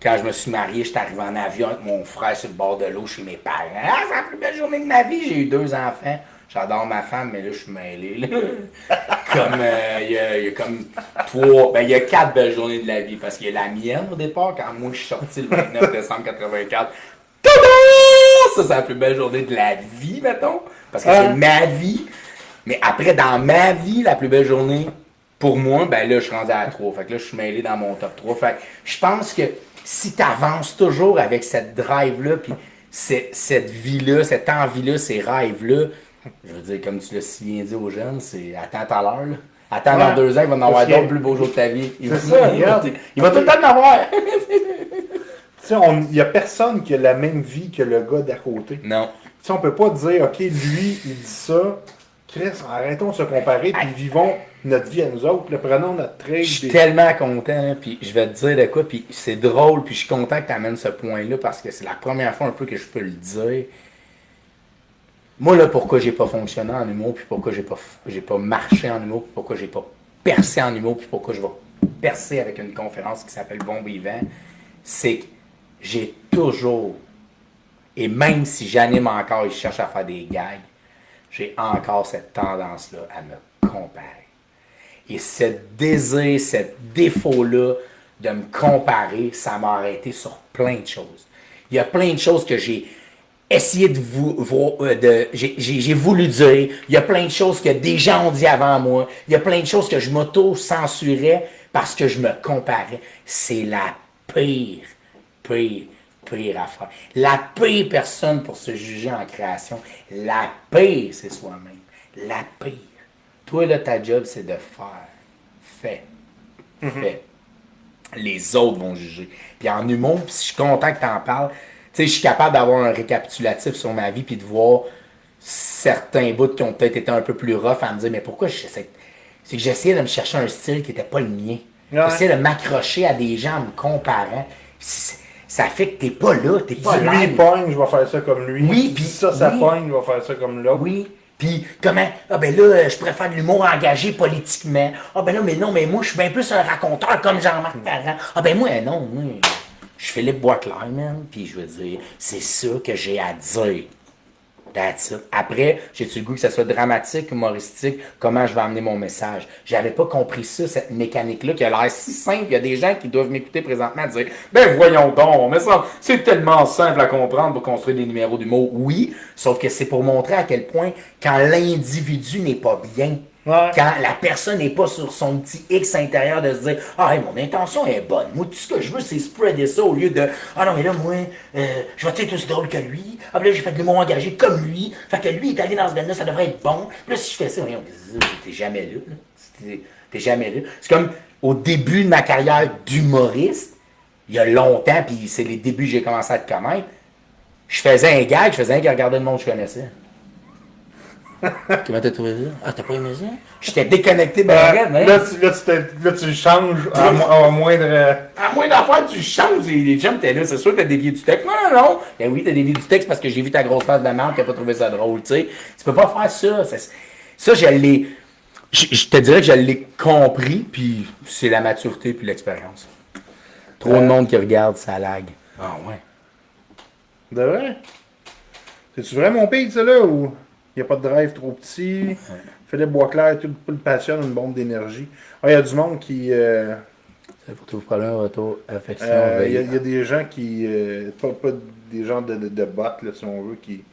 Quand je me suis marié, j'étais arrivé en avion avec mon frère sur le bord de l'eau chez mes parents. Ah, c'est la plus belle journée de ma vie. J'ai eu 2 enfants. J'adore ma femme, mais là, je suis mêlé. Là. Comme, il y a comme 3, ben, il y a 4 belles journées de la vie. Parce qu'il y a la mienne au départ, quand moi, je suis sorti le 29 décembre 84. Tada! Ça, c'est la plus belle journée de la vie, mettons. Parce que c'est ma vie. Mais après, dans ma vie, la plus belle journée, pour moi, ben là, je suis rendu à 3. Fait que là, je suis mêlé dans mon top 3. Fait que je pense que si tu avances toujours avec cette drive-là, puis cette vie-là, cette envie-là, ces rêves-là, je veux dire, comme tu l'as si bien dit aux jeunes, c'est attends tout à l'heure, là. Attends dans 2 ans, il va en avoir d'autres plus beaux jours de ta vie. C'est ça, regarde. Il va tout le temps en avoir. Tu sais, il n'y a personne qui a la même vie que le gars d'à côté. Non. Tu sais, on peut pas dire, OK, lui, il dit ça. Chris, arrêtons de se comparer, puis vivons notre vie à nous autres. Puis prenons notre trade. Je suis tellement content, puis je vais te dire de quoi, puis c'est drôle, puis je suis content que tu amènes ce point-là, parce que c'est la première fois un peu que je peux le dire. Moi, là, pourquoi j'ai pas fonctionné en humour, puis pourquoi j'ai pas marché en humour, puis pourquoi j'ai pas percé en humour, puis pourquoi je vais percer avec une conférence qui s'appelle Bon Vivant, c'est que j'ai toujours, et même si j'anime encore et je cherche à faire des gags, j'ai encore cette tendance-là à me comparer. Et ce désir, ce défaut-là de me comparer, ça m'a arrêté sur plein de choses. Il y a plein de choses que j'ai essayé j'ai voulu dire. Il y a plein de choses que des gens ont dit avant moi. Il y a plein de choses que je m'auto-censurais parce que je me comparais. C'est la pire affaire. La pire personne pour se juger en création. La pire, c'est soi-même. La pire. Toi, là, ta job, c'est de faire. Fais. Fais. Les autres vont juger. Puis en humour, si je suis content que tu en parles, tu sais, je suis capable d'avoir un récapitulatif sur ma vie puis de voir certains bouts qui ont peut-être été un peu plus rough à me dire, mais pourquoi c'est que j'essayais de me chercher un style qui n'était pas le mien. Ouais. J'essayais de m'accrocher à des gens en me comparant. Ça fait que t'es pas là, t'es pas là. Si lui pogne, je vais faire ça comme lui. Oui, puis ça pogne, je vais faire ça comme l'autre. Oui. Puis, comment? Ah ben là, je préfère de l'humour engagé politiquement. Ah ben là, mais non, mais moi, je suis bien plus un raconteur comme Jean-Marc Parent. Ah ben moi, non, moi, je suis Philippe Boisclair, man. Puis je veux dire, c'est ça que j'ai à dire. That's it. Après, j'ai-tu le goût que ça soit dramatique, humoristique, comment je vais amener mon message? J'avais pas compris ça, cette mécanique-là, qui a l'air si simple. Il y a des gens qui doivent m'écouter présentement et dire, ben voyons donc, mais ça, c'est tellement simple à comprendre pour construire des numéros d'humour. Oui, sauf que c'est pour montrer à quel point, quand l'individu n'est pas bien, quand la personne n'est pas sur son petit X intérieur de se dire « Ah, hey, mon intention est bonne. Moi, tout ce que je veux, c'est spreader ça au lieu de « Ah non, mais là, moi, je vais être aussi drôle que lui. Ah, ben là, j'ai fait de l'humour engagé comme lui. Fait que lui, il est allé dans ce domaine-là, ça devrait être bon. Puis là, si je fais ça, t'es jamais là. T'es jamais là. » C'est comme au début de ma carrière d'humoriste, il y a longtemps, puis c'est les débuts que j'ai commencé à te connaître, je faisais un gag qui regardait le monde que je connaissais. Comment t'as trouvé ça? Ah, t'as pas aimé ça? J'étais déconnecté, mais là, tu changes à moindre. À moins d'affaires, tu changes. Les gens étaient là, c'est sûr que t'as dévié du texte. Non. Ben oui, t'as dévié du texte parce que j'ai vu ta grosse face de merde qui a pas trouvé ça drôle, tu sais. Tu peux pas faire ça. Ça, je l'ai. Je te dirais que je l'ai compris, puis c'est la maturité puis l'expérience. Trop de monde qui regarde, ça lag. Ah ouais. De vrai? C'est-tu vrai mon pays, ça, là, ou il n'y a pas de drive trop petit? Philippe Boisclair, tout le passionne, une bombe d'énergie. Ah, il y a du monde qui... C'est pour tout problème, retour, affection, Il y, veille. a des gens qui... pas des gens de bots, là, si on veut, qui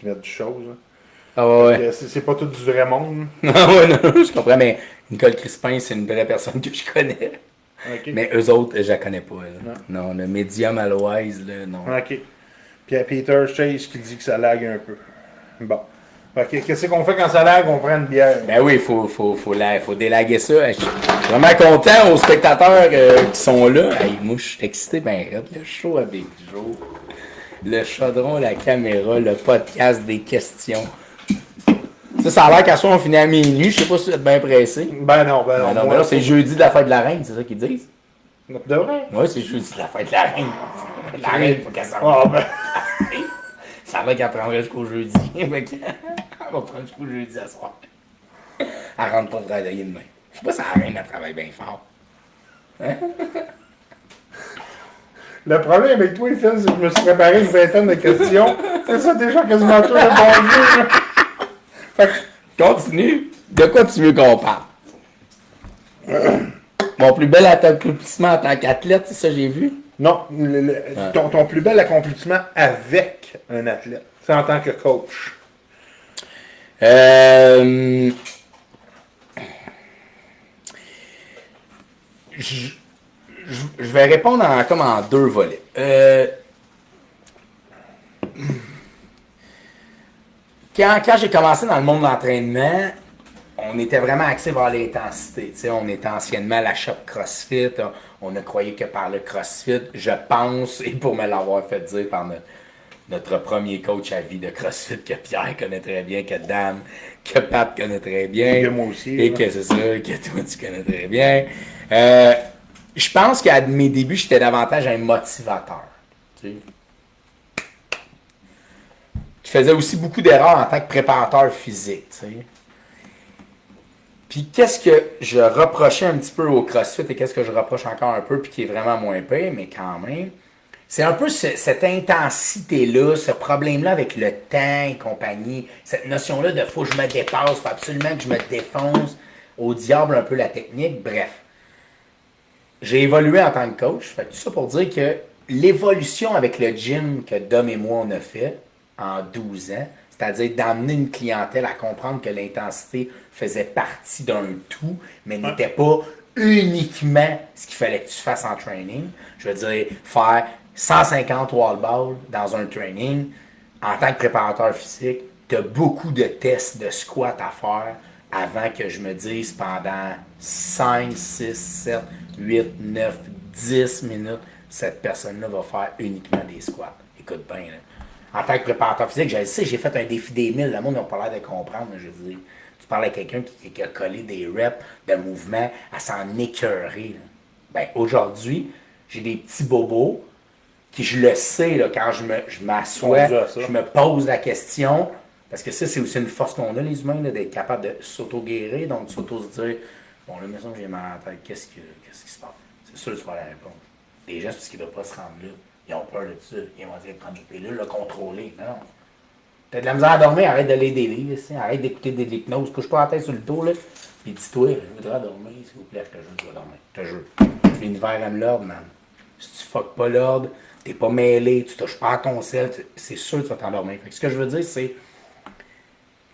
mettent du chose. Hein. Ah ouais, Parce ouais. que c'est pas tout du vrai monde. Ah ouais, non, je comprends, mais Nicole Crispin, c'est une vraie personne que je connais. OK. Mais eux autres, je la connais pas. Là. Non, le médium Aloise, là, non. OK. Puis il y a Peter Chase qui dit que ça lag un peu. Bon. OK. Qu'est-ce qu'on fait quand ça lag? On prend une bière. Ben oui, faut délaguer ça. Je suis vraiment content aux spectateurs qui sont là. Hey, moi, je suis excité, ben raide. Le show avec Joe, le chaudron, la caméra, le podcast des questions. Ça a l'air qu'à soir, on finit à minuit. Je sais pas si vous êtes bien pressé. Ben non, ben non. Ben non, moi, mais là, c'est jeudi de la fête de la reine, c'est ça qu'ils disent? De vrai? Ouais, c'est jeudi de la fête de la reine. La reine, faut qu'elle s'en Ah, ben. Ça va qu'elle prendrait jusqu'au jeudi. Fait que, elle va prendre jusqu'au jeudi à soir. Elle rentre pas travailler demain. Je sais pas si la reine, elle travaille bien fort. Le problème avec toi, Phil, c'est que je me suis préparé une vingtaine de questions. C'est ça déjà quasiment tout répondu. Fait que, Continue. De quoi tu veux qu'on parle? Mon plus bel accomplissement en tant qu'athlète, c'est ça que j'ai vu? non, ton plus bel accomplissement avec un athlète, c'est en tant que coach. Je vais répondre comme en deux volets. Quand j'ai commencé dans le monde de l'entraînement, on était vraiment axé vers l'intensité. T'sais, on était anciennement à la shop CrossFit. On ne croyait que par le CrossFit. Je pense, et pour me l'avoir fait dire par notre premier coach à vie de CrossFit, que Pierre connaît très bien, que Dan, que Pat connaît très bien. Et que moi aussi, Et là. que c'est ça, que toi tu connais très bien. Je pense qu'à mes débuts, j'étais davantage un motivateur. Tu sais. Je faisais aussi beaucoup d'erreurs en tant que préparateur physique. Tu sais. Puis qu'est-ce que je reprochais un petit peu au CrossFit et qu'est-ce que je reproche encore un peu, puis qui est vraiment moins pire, mais quand même, c'est un peu cette intensité-là, ce problème-là avec le temps et compagnie, cette notion-là de faut que je me dépasse, faut absolument que je me défonce, au diable un peu la technique, bref. J'ai évolué en tant que coach, fait que tout ça pour dire que l'évolution avec le gym que Dom et moi on a fait en 12 ans, c'est-à-dire d'amener une clientèle à comprendre que l'intensité faisait partie d'un tout, mais n'était pas uniquement ce qu'il fallait que tu fasses en training. Je veux dire, faire 150 wall balls dans un training, en tant que préparateur physique, tu as beaucoup de tests de squat à faire avant que je me dise pendant 5, 6, 7, 8, 9, 10 minutes, cette personne-là va faire uniquement des squats. Écoute bien, là. En tant que préparateur physique, je le sais, j'ai fait un défi des 1000. Le monde n'a pas l'air de comprendre. Je veux dire, tu parles à quelqu'un qui a collé des reps de mouvement à s'en écœurer. Là. Ben, aujourd'hui, j'ai des petits bobos qui, je le sais, là, quand je m'assois, Rendu à ça. je me pose la question, parce que ça, c'est aussi une force qu'on a, les humains, là, d'être capable de s'auto-guérir, donc de s'auto-se dire, bon, là, maintenant j'ai mal à la tête, qu'est-ce qui se passe? C'est sûr que tu vas la réponse. Les gens, c'est parce qu'ils ne doivent pas se rendre là. Ils ont peur de ça. Ils vont dire prendre des pilules, le contrôler. Non. T'as de la misère à dormir, arrête de lire des livres, ici. Arrête d'écouter de l'hypnose. Couche pas la tête sur le dos, là. Puis dis-toi, je voudrais dormir, s'il vous plaît, je te jure, je vais dormir. Je te jure. L'univers aime l'ordre, man. Si tu fuck pas l'ordre, t'es pas mêlé, tu touches pas à ton sel, c'est sûr que tu vas t'endormir. Fait que ce que je veux dire, c'est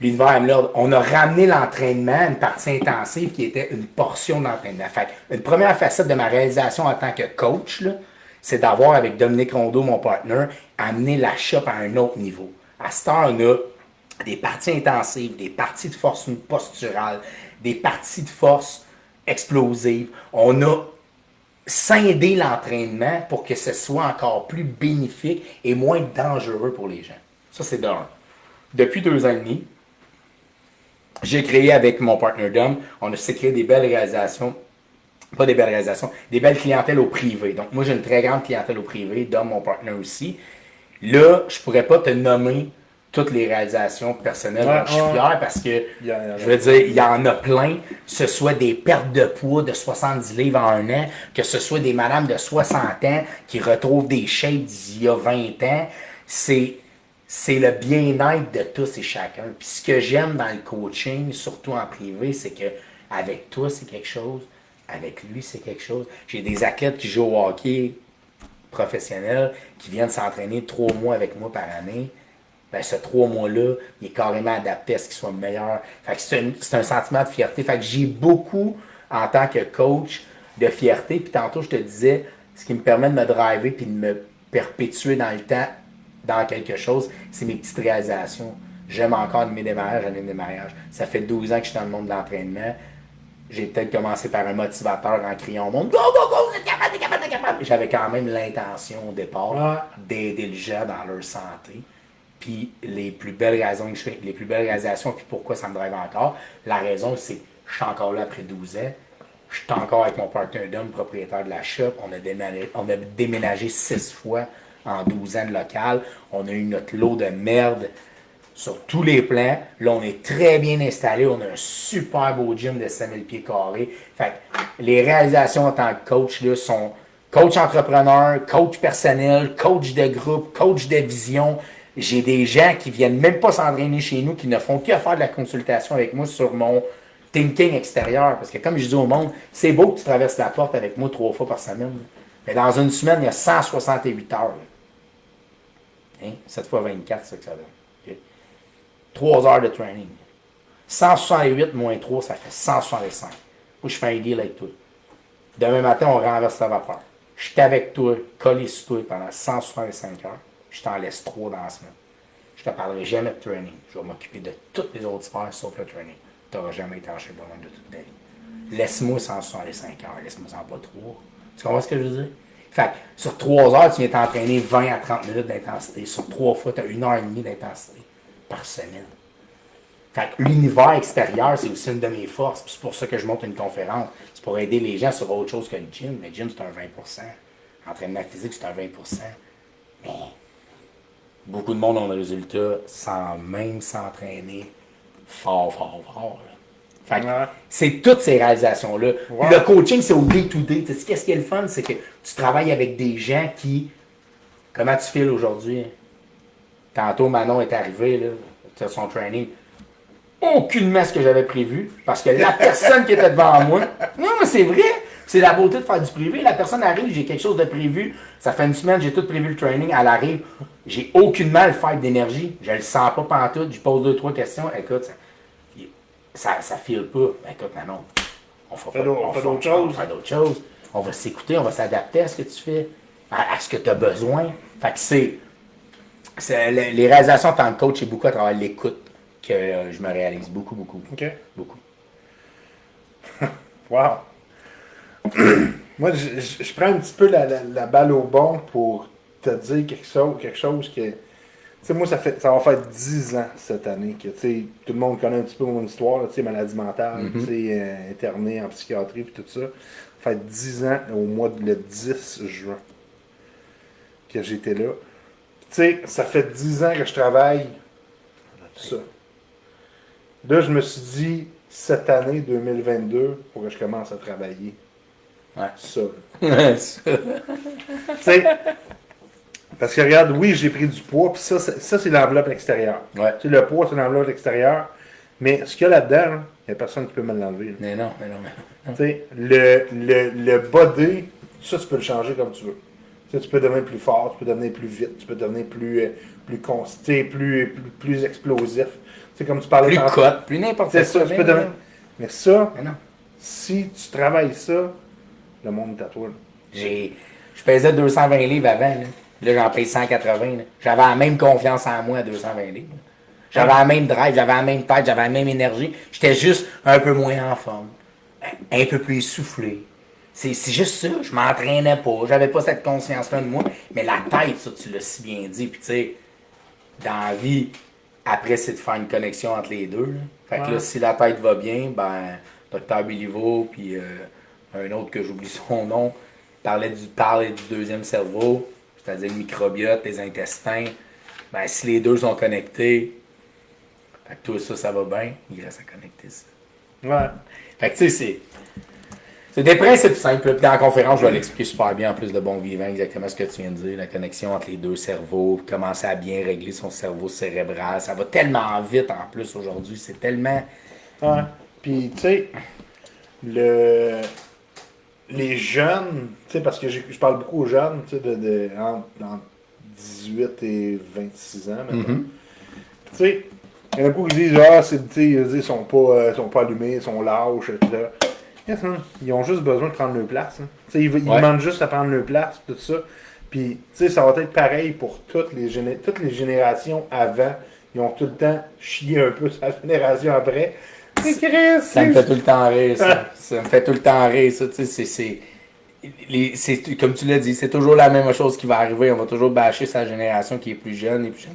l'univers aime l'ordre. On a ramené l'entraînement à une partie intensive qui était une portion de l'entraînement. Fait une première facette de ma réalisation en tant que coach, là, c'est d'avoir, avec Dominique Rondeau, mon partenaire, amené la shop à un autre niveau. À cette heure, on a des parties intensives, des parties de force posturale, des parties de force explosive. On a scindé l'entraînement pour que ce soit encore plus bénéfique et moins dangereux pour les gens. Ça, c'est d'un. Depuis 2 ans et demi, j'ai créé avec mon partenaire Dom, on a créé des belles réalisations. Pas des belles réalisations, des belles clientèles au privé. Donc, moi, j'ai une très grande clientèle au privé, Dom, mon partenaire aussi. Là, je pourrais pas te nommer toutes les réalisations personnelles Ouais, dont je suis ouais. fier parce que, Il y en a. je veux dire, il y en a plein, que ce soit des pertes de poids de 70 livres en un an, que ce soit des madames de 60 ans qui retrouvent des shapes d'il y a 20 ans, c'est le bien-être de tous et chacun. Puis ce que j'aime dans le coaching, surtout en privé, c'est que avec toi, c'est quelque chose, avec lui, c'est quelque chose. J'ai des athlètes qui jouent au hockey professionnels qui viennent s'entraîner 3 mois avec moi par année. Ben, ce 3 mois-là, il est carrément adapté à ce qu'il soit meilleur. Fait que c'est un sentiment de fierté. Fait que j'ai beaucoup, en tant que coach, de fierté. Puis tantôt, je te disais, ce qui me permet de me driver puis de me perpétuer dans le temps, dans quelque chose, c'est mes petites réalisations. J'aime encore animer des mariages, j'anime des mariages. Ça fait 12 ans que je suis dans le monde de l'entraînement. J'ai peut-être commencé par un motivateur en criant au monde Go, go, go, vous êtes capable, t'es capable, t'es capable. J'avais quand même l'intention au départ d'aider les gens dans leur santé. Puis les plus belles raisons que je fais, les plus belles réalisations, puis pourquoi ça me drive encore, la raison c'est je suis encore là après 12 ans. Je suis encore avec mon partenaire d'homme, propriétaire de la shop. On a déménagé 6 fois en 12 ans de local. On a eu notre lot de merde sur tous les plans. Là, on est très bien installé. On a un super beau gym de 5000 pieds carrés. Fait que les réalisations en tant que coach là, sont coach entrepreneur, coach personnel, coach de groupe, coach de vision. J'ai des gens qui viennent même pas s'entraîner chez nous, qui ne font que faire de la consultation avec moi sur mon thinking extérieur. Parce que comme je dis au monde, c'est beau que tu traverses la porte avec moi 3 fois par semaine. Mais dans une semaine, il y a 168 heures. Hein? 7 fois 24, c'est ça que ça donne. Okay? 3 heures de training. 168 moins 3, ça fait 165. Moi, je fais un deal avec toi. Demain matin, on renverse la vapeur. Je suis avec toi, collé sur toi pendant 165 heures. Je t'en laisse 3 dans la semaine. Je te parlerai jamais de training. Je vais m'occuper de toutes les autres sphères sauf le training. Tu n'auras jamais été en shape de toute ta vie. Laisse-moi 165 heures. Laisse-moi en pas 3. Tu comprends ce que je veux dire? Fait que sur 3 heures, tu viens t'entraîner 20 à 30 minutes d'intensité. Sur 3 fois, tu as 1 heure et demie d'intensité par semaine. Fait que l'univers extérieur, c'est aussi une de mes forces. Puis c'est pour ça que je monte une conférence. C'est pour aider les gens sur autre chose que le gym. Le gym, c'est un 20%. L'entraînement physique, c'est un 20%. Mais beaucoup de monde ont le résultat sans même s'entraîner fort, fort, fort. Là. Fait que c'est toutes ces réalisations-là. Puis le coaching, c'est au day-to-day. Tu sais, qu'est-ce qui est le fun? C'est que tu travailles avec des gens qui... Comment tu files aujourd'hui? Tantôt, Manon est arrivée, là, sur son training. Aucunement ce que j'avais prévu, parce que la personne qui était devant moi... Non, mais c'est vrai! C'est la beauté de faire du privé. La personne arrive, j'ai quelque chose de prévu. Ça fait une semaine, j'ai tout prévu le training. Elle arrive, j'ai aucunement le fight d'énergie. Je le sens pas pantoute. Je pose 2-3 questions. Écoute, ça file pas. Écoute, Manon, on fait d'autres choses. On va s'écouter, on va s'adapter à ce que tu fais, à ce que tu as besoin. Fait que les réalisations en tant que coach, c'est beaucoup à travers l'écoute que je me réalise. Beaucoup, beaucoup. OK. Beaucoup. Wow. Moi, je prends un petit peu la balle au bon pour te dire quelque chose que... Tu sais, moi, ça va faire 10 ans cette année que, tu sais, tout le monde connaît un petit peu mon histoire, tu sais, maladie mentale, tu sais, interné en psychiatrie et tout ça. Ça fait 10 ans, le 10 juin, que j'étais là. Tu sais, ça fait 10 ans que je travaille ça. Là, je me suis dit, cette année 2022, il faut que je commence à travailler. Ouais. Ça. Ça. Tu sais, parce que regarde, oui, j'ai pris du poids, puis ça c'est l'enveloppe extérieure. Ouais. Tu sais, le poids, c'est l'enveloppe extérieure. Mais ce qu'il y a là-dedans, il n'y a personne qui peut me l'enlever. Là. Mais non. Tu sais, le body, ça, tu peux le changer comme tu veux. Tu sais, tu peux devenir plus fort, tu peux devenir plus vite, tu peux devenir plus constant, plus explosif. Tu sais, comme tu parlais Plus tantôt. cote, plus n'importe C'est quoi. ça, tu peux devenir... Mais ça, Mais non. si tu travailles ça, le monde est à toi. Là. Je pesais 220 livres avant. Là, j'en pèse 180. Là. J'avais la même confiance en moi à 220 livres. Là. J'avais la même drive, j'avais la même tête, j'avais la même énergie. J'étais juste un peu moins en forme. Un peu plus essoufflé. C'est juste ça. Je m'entraînais pas. J'avais pas cette conscience-là de moi. Mais la tête, ça, tu l'as si bien dit. Puis tu sais, dans la vie, après, c'est de faire une connexion entre les deux. Là. Fait que là, si la tête va bien, ben, Dr. Béliveau, puis un autre que j'oublie son nom, parlait du deuxième cerveau, c'est-à-dire le microbiote, les intestins. Ben, si les deux sont connectés, fait que toi, ça va bien, il reste à connecter ça. Ouais. Fait que tu sais, c'est des principes simples. Puis dans la conférence, je vais l'expliquer super bien, en plus de bon vivant, exactement ce que tu viens de dire, la connexion entre les deux cerveaux, commencer à bien régler son cerveau cérébral. Ça va tellement vite en plus aujourd'hui, c'est tellement... Ouais. Puis, tu sais, les jeunes, tu sais, parce que je parle beaucoup aux jeunes, tu sais, entre 18 et 26 ans, maintenant. Tu sais, il y en a beaucoup qui disent, ils sont pas allumés, ils sont lâches, etc. Yes, man. Ils ont juste besoin de prendre leur place. Hein. Ils demandent juste à prendre leur place, tout ça. Puis, tu sais, ça va être pareil pour toutes les générations avant. Ils ont tout le temps chié un peu sa génération après. C'est Chris! Ça me fait tout le temps rire, ça. Ça me fait tout le temps rire, ça. Tu sais, c'est comme tu l'as dit, c'est toujours la même chose qui va arriver. On va toujours bâcher sa génération qui est plus jeune et plus jeune.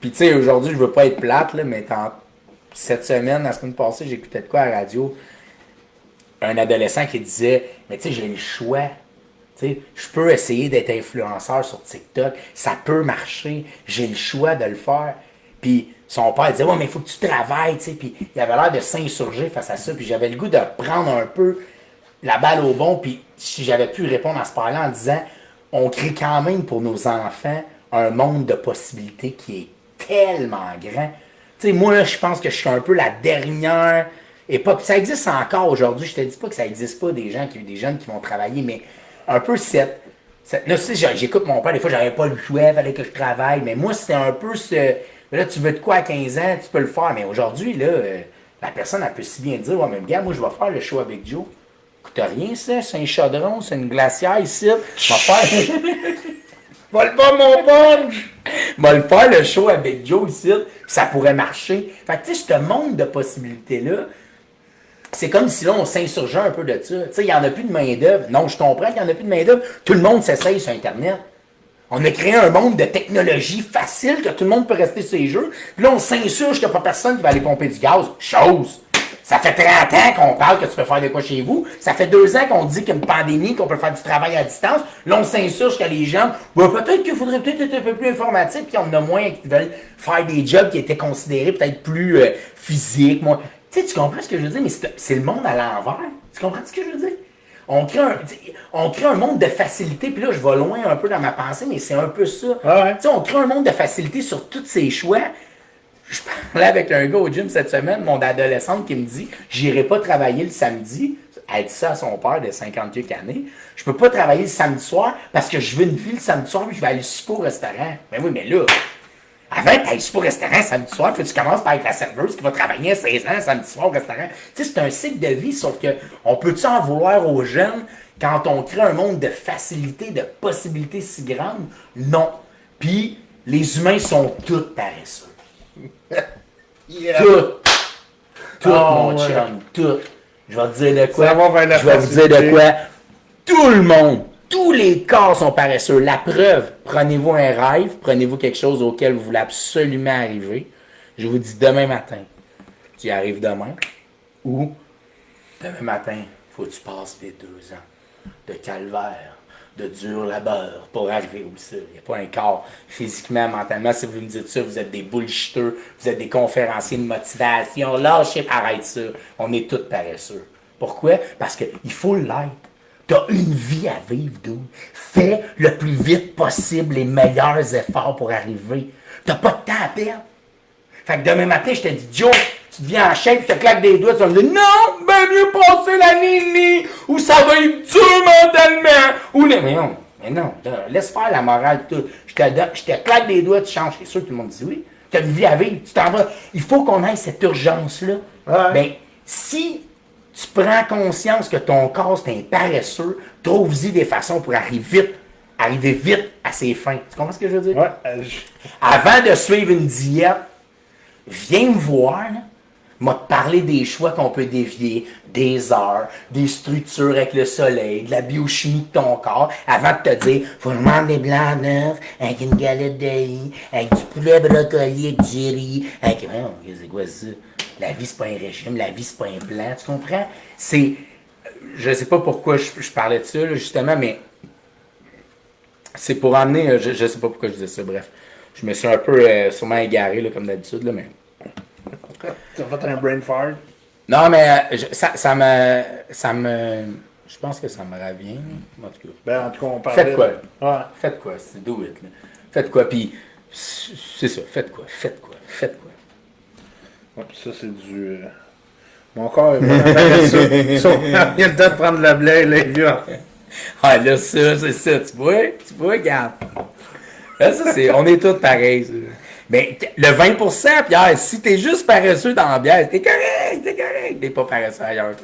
Puis, tu sais, aujourd'hui, je veux pas être plate, là, mais cette semaine, la semaine passée, j'écoutais de quoi à la radio? Un adolescent qui disait, mais tu sais, j'ai le choix. Tu sais, je peux essayer d'être influenceur sur TikTok. Ça peut marcher. J'ai le choix de le faire. Puis son père disait, ouais, mais il faut que tu travailles. Tu sais. Puis il avait l'air de s'insurger face à ça. Puis j'avais le goût de prendre un peu la balle au bon. Puis si j'avais pu répondre à ce père-là en disant, on crée quand même pour nos enfants un monde de possibilités qui est tellement grand. Tu sais, moi, là, je pense que je suis un peu la dernière époque. Ça existe encore aujourd'hui. Je te dis pas que ça existe pas des jeunes qui vont travailler, mais un peu là, tu sais, j'écoute mon père, des fois, j'avais pas le choix, il fallait que je travaille. Mais moi, c'était un peu là, tu veux de quoi à 15 ans, tu peux le faire. Mais aujourd'hui, là, la personne, elle peut si bien dire, ouais, mais gars, moi, je vais faire le show avec Joe. Écoute, rien, ça, c'est un chaudron, c'est une glacière ici. Je vais faire. Vole pas mon punch! Va le faire le show avec Joe ici, ça pourrait marcher. Fait que tu sais, ce monde de possibilités-là, c'est comme si là, on s'insurgeait un peu de ça. Tu sais, il n'y en a plus de main-d'œuvre. Non, je comprends qu'il n'y en a plus de main-d'œuvre. Tout le monde s'essaye sur Internet. On a créé un monde de technologie facile que tout le monde peut rester sur les jeux. Puis là, on s'insurge qu'il n'y a pas personne qui va aller pomper du gaz. Chose! Ça fait 30 ans qu'on parle que tu peux faire de quoi chez vous. Ça fait 2 ans qu'on dit qu'il y a une pandémie, qu'on peut faire du travail à distance. Là, on s'insurge que les gens, peut-être qu'il faudrait peut-être être un peu plus informatique, puis on en a moins qui veulent faire des jobs qui étaient considérés peut-être plus physiques. Tu sais, tu comprends ce que je veux dire? Mais c'est le monde à l'envers. Tu comprends ce que je veux dire? On crée un monde de facilité, puis là, je vais loin un peu dans ma pensée, mais c'est un peu ça. Ah ouais. Tu sais, on crée un monde de facilité sur tous ces choix. Je parlais avec un gars au gym cette semaine, mon adolescente, qui me dit « J'irai pas travailler le samedi. » Elle dit ça à son père de 50 quelques années. « Je peux pas travailler le samedi soir parce que je veux une vie le samedi soir puis je vais aller souper au restaurant. » Ben oui, mais là, avant que tu ailles souper au restaurant samedi soir, puis tu commences par être la serveuse qui va travailler à 16 ans samedi soir au restaurant. Tu sais, c'est un cycle de vie, sauf que on peut-tu en vouloir aux jeunes quand on crée un monde de facilité, de possibilités si grandes? Non. Puis, les humains sont tous paresseux. Yeah. Tout, mon chum, tout. Je vais te dire de quoi. Ça va vers la Je vais vous dire de quoi. Tout le monde, tous les corps sont paresseux. La preuve, prenez-vous un rêve, prenez-vous quelque chose auquel vous voulez absolument arriver. Je vous dis demain matin, tu y arrives demain. Ou demain matin, faut que tu passes les 2 ans de calvaire, de dur labeur pour arriver où ça. Il n'y a pas un corps physiquement, mentalement. Si vous me dites ça, vous êtes des bullshiteux, vous êtes des conférenciers de motivation. Lâchez, arrête ça. On est tous paresseux. Pourquoi? Parce qu'il faut l'être. T'as une vie à vivre, dude. Fais le plus vite possible les meilleurs efforts pour arriver. T'as pas de temps à perdre. Fait que demain matin, je te dis, Joe, tu te viens en shape, tu te claques des doigts, tu vas me dire, non, ben mieux passer la nuit, ou ça va être dur mentalement, ou mais non, laisse faire la morale, tout. Je te claque des doigts, tu changes, c'est sûr que tout le monde dit oui. Tu as une vie à vivre, tu t'en vas. Il faut qu'on ait cette urgence-là. Ouais. Ben, si tu prends conscience que ton corps, c'est un paresseux, trouve-y des façons pour arriver vite à ses fins. Tu comprends ce que je veux dire? Ouais. Avant de suivre une diète, viens me voir, là. M'a te parler des choix qu'on peut dévier, des heures, des structures avec le soleil, de la biochimie de ton corps, avant de te dire, faut que je mange des blancs d'œufs, avec une galette de riz, avec du poulet brocoli, avec du riz, avec... c'est quoi ça? La vie, c'est pas un régime, la vie, c'est pas un plan, tu comprends? C'est... Je sais pas pourquoi je parlais de ça, là, justement, mais C'est pour emmener, je sais pas pourquoi je disais ça, bref. Je me suis un peu sûrement égaré, là, comme d'habitude, là, mais... Tu as fait un brain fart? Non, mais je pense que ça me revient, là. En tout cas. Ben, en tout cas, on parlait... Faites quoi? Ouais. Faites quoi? C'est do it, là. Faites quoi? Puis, c'est ça, faites quoi? Faites quoi? Faites quoi? Ouais, puis ça, c'est du... Mon corps est vraiment ça. Sauf qu'il y a le temps de prendre la blague, là, vieux. Ah, là, ça, c'est ça. Tu vois, regarde. Là, ça, on est tous pareils, ça. Mais le 20%, Pierre, si t'es juste paresseux dans la bière, t'es correct. T'es pas paresseux ailleurs.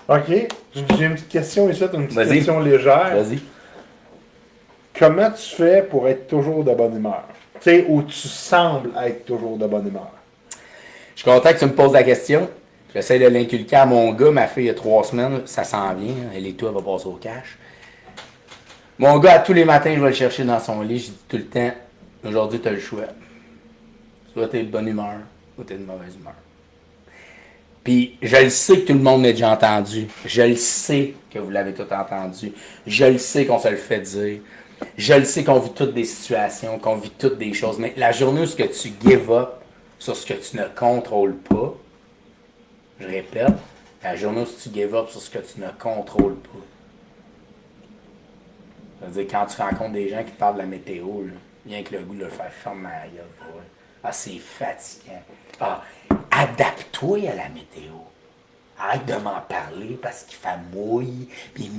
OK. J'ai une petite question ici, une petite Vas-y. question légère. Vas-y. Comment tu fais pour être toujours de bonne humeur? Tu sais, où tu sembles être toujours de bonne humeur. Je suis content que tu me poses la question. J'essaie de l'inculquer à mon gars. Ma fille, il y a 3 semaines, ça s'en vient. Elle et tout, elle va passer au cash. Mon gars, tous les matins, je vais le chercher dans son lit. Je dis tout le temps, aujourd'hui, tu as le choix. Soit tu es de bonne humeur, ou tu es de mauvaise humeur. Puis, je le sais que tout le monde l'a déjà entendu. Je le sais que vous l'avez tout entendu. Je le sais qu'on se le fait dire. Je le sais qu'on vit toutes des situations, qu'on vit toutes des choses. Mais la journée où ce que tu give up sur ce que tu ne contrôles pas, je répète, la journée où tu give up sur ce que tu ne contrôles pas. C'est-à-dire, quand tu rencontres des gens qui te parlent de la météo, là, rien que le goût de leur faire fermer ma gueule pour eux. Ah, c'est fatigant. Ah, adapte-toi à la météo. Arrête de m'en parler parce qu'il fait mouille, puis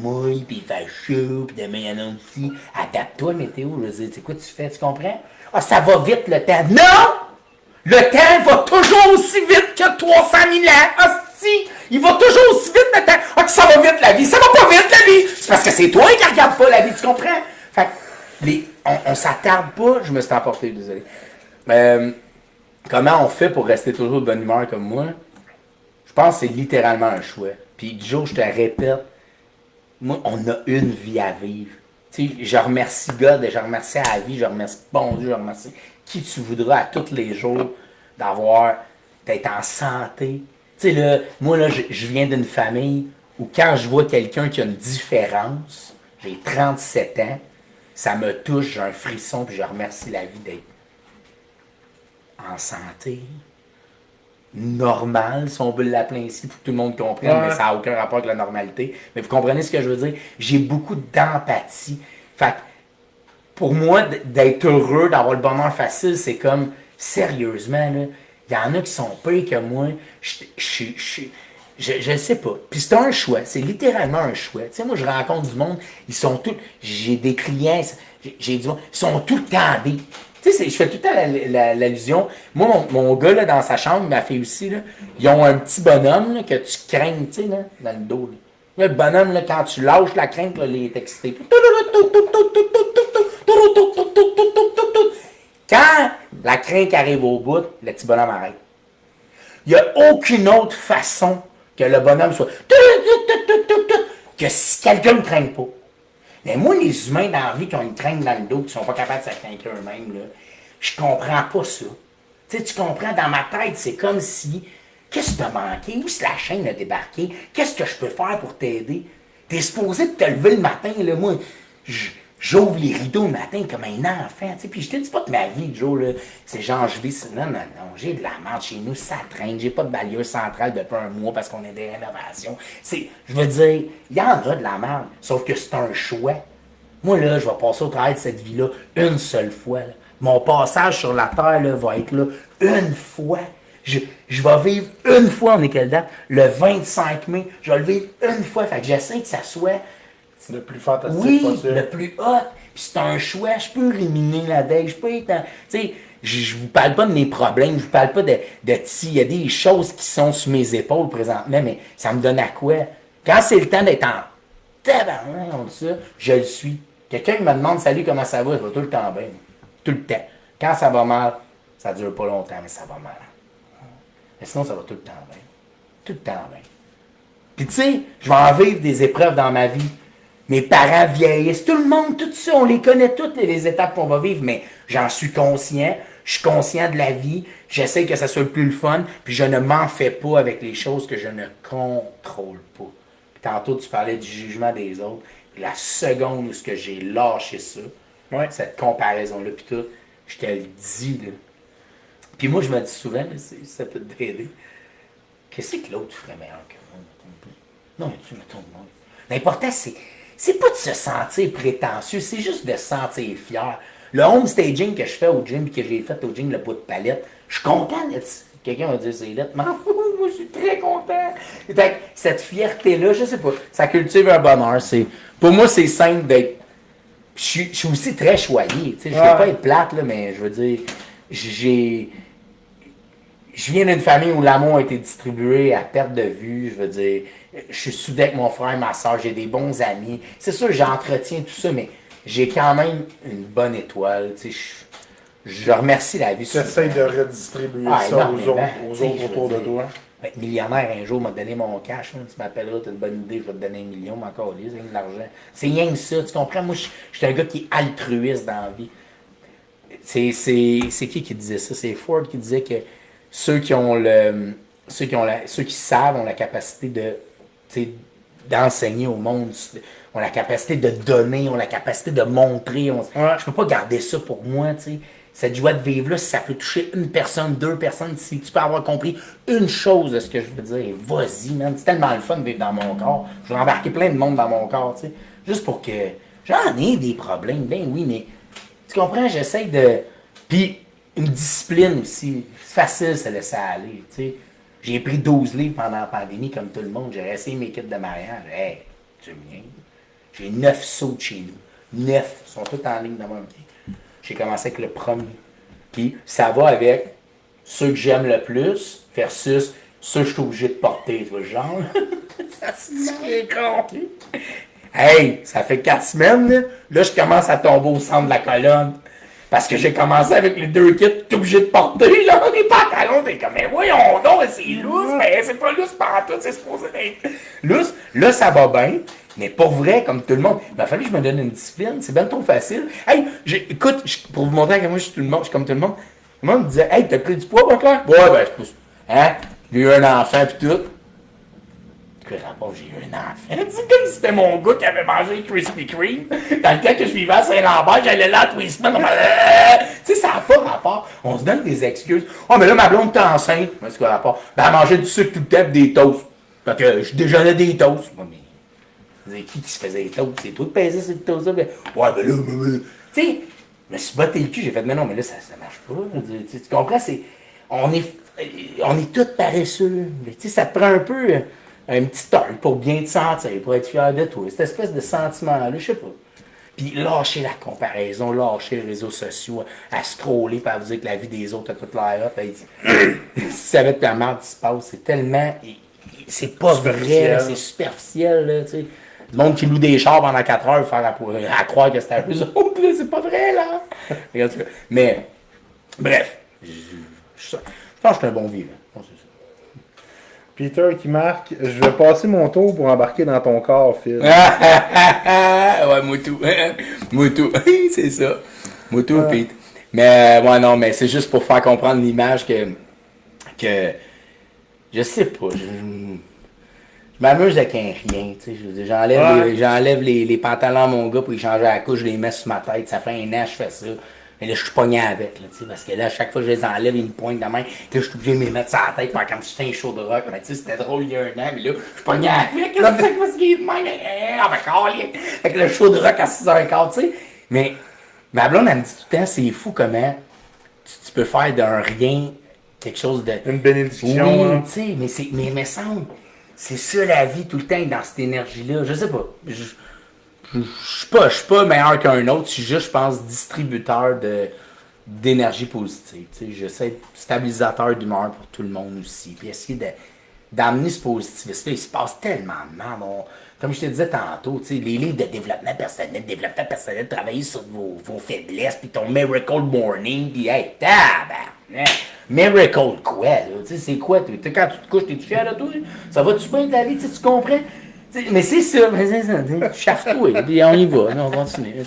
il fait chaud, puis demain il y en a aussi. Adapte-toi à la météo. Je veux dire, c'est quoi tu fais, tu comprends? Ah, ça va vite le temps. Non! Le temps va toujours aussi vite que 300 000 ans. Ah, si! Il va toujours aussi vite le temps. Ah, que ça va vite la vie. Ça va pas vite la vie. C'est parce que c'est toi qui regarde pas la vie, tu comprends? Fait que on s'attarde pas. Je me suis emporté, désolé. Comment on fait pour rester toujours de bonne humeur comme moi? Je pense que c'est littéralement un choix. Puis Joe, je te répète, moi, on a une vie à vivre. Tu sais, je remercie God, je remercie la vie, je remercie bon Dieu, je remercie qui tu voudras à tous les jours d'être en santé. Tu sais, là, moi, là, je viens d'une famille où quand je vois quelqu'un qui a une différence, j'ai 37 ans, ça me touche, j'ai un frisson, puis je remercie la vie d'être en santé. Normal, si on veut l'appeler ainsi, pour que tout le monde comprenne, mais ça n'a aucun rapport avec la normalité. Mais vous comprenez ce que je veux dire? J'ai beaucoup d'empathie. Fait que, pour moi, d'être heureux, d'avoir le bonheur facile, c'est comme, sérieusement, là, il y en a qui sont pires que moi. Je sais pas. Puis c'est un choix. C'est littéralement un choix. Tu sais, moi, je rencontre du monde, ils sont tous... J'ai des clients, j'ai du monde, ils sont tout le temps des... Tu sais, je fais tout le temps l'allusion. Moi, mon gars, là, dans sa chambre, ma fille aussi, là, ils ont un petit bonhomme là, que tu craignes, tu sais, là, dans le dos. Là. Le bonhomme, là, quand tu lâches la crainte, là, il est excité. Quand la crainte arrive au bout, le petit bonhomme arrête. Il n'y a aucune autre façon que le bonhomme soit... que si quelqu'un ne craigne pas. Mais moi, les humains dans la vie qui ont une crainte dans le dos, qui ne sont pas capables de s'accraquer eux-mêmes, là, je comprends pas ça. Tu sais, tu comprends, dans ma tête, c'est comme si, qu'est-ce que t'as manqué? Où est-ce que la chaîne a débarqué? Qu'est-ce que je peux faire pour t'aider? T'es supposé de te lever le matin, là, moi, j'ouvre les rideaux le matin comme un enfant, tu sais, puis je te dis pas que ma vie, Joe, là, c'est genre, je vis, non, j'ai de la merde chez nous, ça traîne, j'ai pas de balieuse centrale depuis un mois parce qu'on a des rénovations. Je veux dire, il y en a de la merde, sauf que c'est un choix. Moi, là, je vais passer au travail de cette vie-là une seule fois, là. Mon passage sur la Terre, là, va être là une fois. Je vais vivre une fois, on est quelle date? Le 25 mai, je vais le vivre une fois, fait que j'essaie que ça soit... Le plus fantastique possible. Le plus hot. Puis c'est un choix. Je peux éliminer la veille. Je peux être... Tu sais, je vous parle pas de mes problèmes. Je vous parle pas de il y a des choses qui sont sur mes épaules présentement, mais ça me donne à quoi? Quand c'est le temps d'être en tabarnak, on dit ça, je le suis. Quelqu'un qui me demande salut, comment ça va? Ça va tout le temps bien. Tout le temps. Quand ça va mal, ça dure pas longtemps, mais ça va mal. Mais sinon, ça va tout le temps bien. Tout le temps bien. Puis tu sais, je vais en vivre des épreuves dans ma vie. Mes parents vieillissent, tout le monde, tout ça, on les connaît toutes les étapes qu'on va vivre, mais j'en suis conscient, je suis conscient de la vie, j'essaie que ça soit le plus le fun, puis je ne m'en fais pas avec les choses que je ne contrôle pas. Puis tantôt, tu parlais du jugement des autres. la seconde où ce que j'ai lâché ça, Ouais. cette comparaison-là, puis tout, je te le dis, là. Puis moi, je me dis souvent, là, ça peut t'aider, qu'est-ce que l'autre ferait meilleur que moi? Non, mais tu mettons moi. L'important, c'est pas de se sentir prétentieux, c'est juste de se sentir fier. Le home staging que je fais au gym, que j'ai fait au gym, le bout de palette, je suis content d'être. Quelqu'un va dire c'est lettres, m'en fous, moi je suis très content. Fait que cette fierté-là, je sais pas, ça cultive un bonheur. Pour moi, c'est simple d'être. Je suis aussi très choyé, tu sais, je veux pas être plate, là, mais je veux dire, je viens d'une famille où l'amour a été distribué à perte de vue, je veux dire, je suis soudé avec mon frère et ma soeur, j'ai des bons amis. C'est sûr, j'entretiens tout ça, mais j'ai quand même une bonne étoile, tu sais, je remercie la vie. Tu essaies de redistribuer ça aux autres autour de toi. Être millionnaire un jour, m'a donné mon cash, hein, tu m'appelleras, tu as une bonne idée, je vais te donner 1 million, mais encore c'est rien de l'argent. C'est rien que ça, tu comprends? Moi, je suis un gars qui est altruiste dans la vie. C'est qui disait ça? C'est Ford qui disait que ceux qui savent ont la capacité d'enseigner au monde, ont la capacité de donner, ont la capacité de montrer. Je peux pas garder ça pour moi, tu sais. Cette joie de vivre-là, si ça peut toucher une personne, 2 personnes, si tu peux avoir compris une chose de ce que je veux dire, vas-y, man. C'est tellement le fun de vivre dans mon corps. Je vais embarquer plein de monde dans mon corps, tu sais. Juste pour que... J'en ai des problèmes, ben oui, mais... Tu comprends? J'essaie de... Puis, une discipline aussi. C'est facile de se laisser aller, tu sais. J'ai pris 12 livres pendant la pandémie, comme tout le monde. J'ai essayé mes kits de mariage. Hey, tu me viens. J'ai 9 sauts de chez nous. 9. Ils sont tous en ligne dans mon pied. J'ai commencé avec le premier. Puis ça va avec ceux que j'aime le plus versus ceux que je suis obligé de porter, tu vois le genre. Ça c'est con. Hey, ça fait 4 semaines, là, je commence à tomber au centre de la colonne. Parce que j'ai commencé avec les 2 kits, t'es obligé de porter, là, les pantalons, t'es comme, mais voyons donc, c'est lousse, mais c'est pas lousse partout, c'est supposé être lousse. Là, ça va bien, mais pour vrai, comme tout le monde, il m'a fallu que je me donne une discipline, c'est bien trop facile. Hey, écoute, pour vous montrer que moi, je suis comme tout le monde, le monde me disait, hey, t'as pris du poids, mon clair? Ouais, ben, je pousse. Hein? J'ai eu un enfant, pis tout. Que rapport, j'ai eu un enfant. C'est comme si c'était mon gars qui avait mangé Krispy Kreme. Dans le temps que je vivais à Saint-Lambert, j'allais là tous les semaines. Tu sais, ça n'a pas rapport. On se donne des excuses. Oh, mais là, ma blonde était enceinte. Mais c'est quoi le rapport? Ben, elle mangeait du sucre tout le temps pis des toasts. Fait que je déjeunais des toasts. Ouais, mais. Qui se faisait des toasts? C'est toi de peser ces toasts-là? Ben, ouais, ben là, tu sais, je me suis botté le cul. J'ai fait, mais non, mais là, ça marche pas. Tu comprends? On est tous paresseux. Tu sais, ça te prend un peu. Un petit temps pour bien te sentir, pour être fier de toi. Cette espèce de sentiment-là, je sais pas. Puis lâcher la comparaison, lâcher les réseaux sociaux, à scroller, puis à vous dire que la vie des autres a toute l'air hot. Si tu savais que la merde qui se passe, c'est tellement... C'est pas vrai, là, c'est superficiel, là, tu sais. Le monde qui loue des chars pendant 4 heures faire à croire que c'était à eux autres, là, c'est pas vrai, là. Mais, bref, je pense que je suis un bon vivant. Peter qui marque, je vais passer mon tour pour embarquer dans ton corps, Phil. Ouais, Moutou. Moutou, c'est ça. Moutou, Pete. Mais, ouais, non, mais c'est juste pour faire comprendre l'image que je sais pas, je m'amuse avec un rien, tu sais. J'enlève les pantalons à mon gars pour y changer la couche, je les mets sur ma tête. Ça fait 1 an que je fais ça. Et là, je suis pogné avec, là, tu sais, parce que là, à chaque fois que je les enlève, ils me pointent de main, que je suis obligé de me mettre sur la tête, faire comme si j'étais un show de rock. Mais tu sais, c'était drôle il y a 1 an, mais là, je suis pogné avec, qu'est-ce que c'est que ce qui est de même? Ah, ben, calé! Fait que le show de rock à 6h15, tu sais. Mais, ma blonde, elle me dit tout le temps, c'est fou comment tu peux faire d'un rien quelque chose de. Une bénédiction. Oui, tu sais, mais semble, c'est ça la vie tout le temps, dans cette énergie-là. Je sais pas. Je suis pas meilleur qu'un autre, je suis juste, je pense, distributeur d'énergie positive. Tu sais, j'essaie de stabilisateur d'humeur pour tout le monde aussi. Puis essayer d'amener ce positivisme-là. Il se passe tellement de mal. Comme je te disais tantôt, tu sais, les livres de développement personnel, travailler sur vos faiblesses, puis ton Miracle Morning, puis hey, tabarnak! Miracle quoi, là? Tu sais, c'est quoi? Quand tu te couches, t'es-tu fier de toi? Ça va-tu bien de la vie? Tu comprends? Mais c'est ça, chaffe-toi, puis on y va, on continue.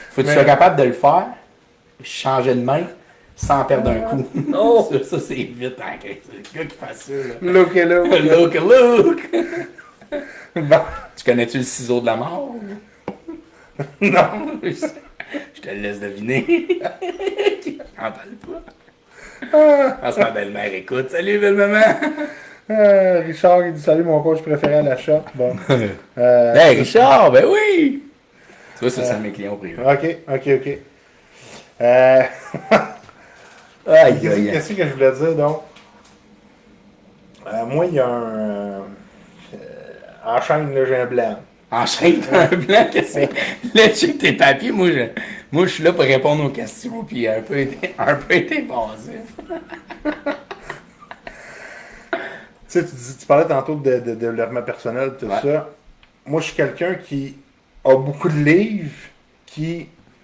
Faut que tu sois capable de le faire, changer de main, sans perdre un coup. Oh! Ça c'est vite, hein, c'est le gars qui fait ça. Là. Look. Look. Bon. Tu connais-tu le ciseau de la mort? Non, je te le laisse deviner. J'en parle pas. Ah, c'est ma belle-mère, écoute. Salut, belle-maman. Richard, il dit salut, mon coach préféré à la shop. Bon. Hey, Richard, ben oui! Tu vois, ça, c'est un de mes clients privés. Ok. Aïe, aïe, aïe. Qu'est-ce que je voulais dire donc? Moi, il y a en chaîne, là, j'ai un blanc. Enchaîne un blanc, qu'est-ce que c'est? Là, check tes papiers. Moi, je suis là pour répondre aux questions, puis un peu évasif. Tu sais, tu parlais tantôt de développement personnel, tout Ouais. ça. Moi, je suis quelqu'un qui a beaucoup de livres,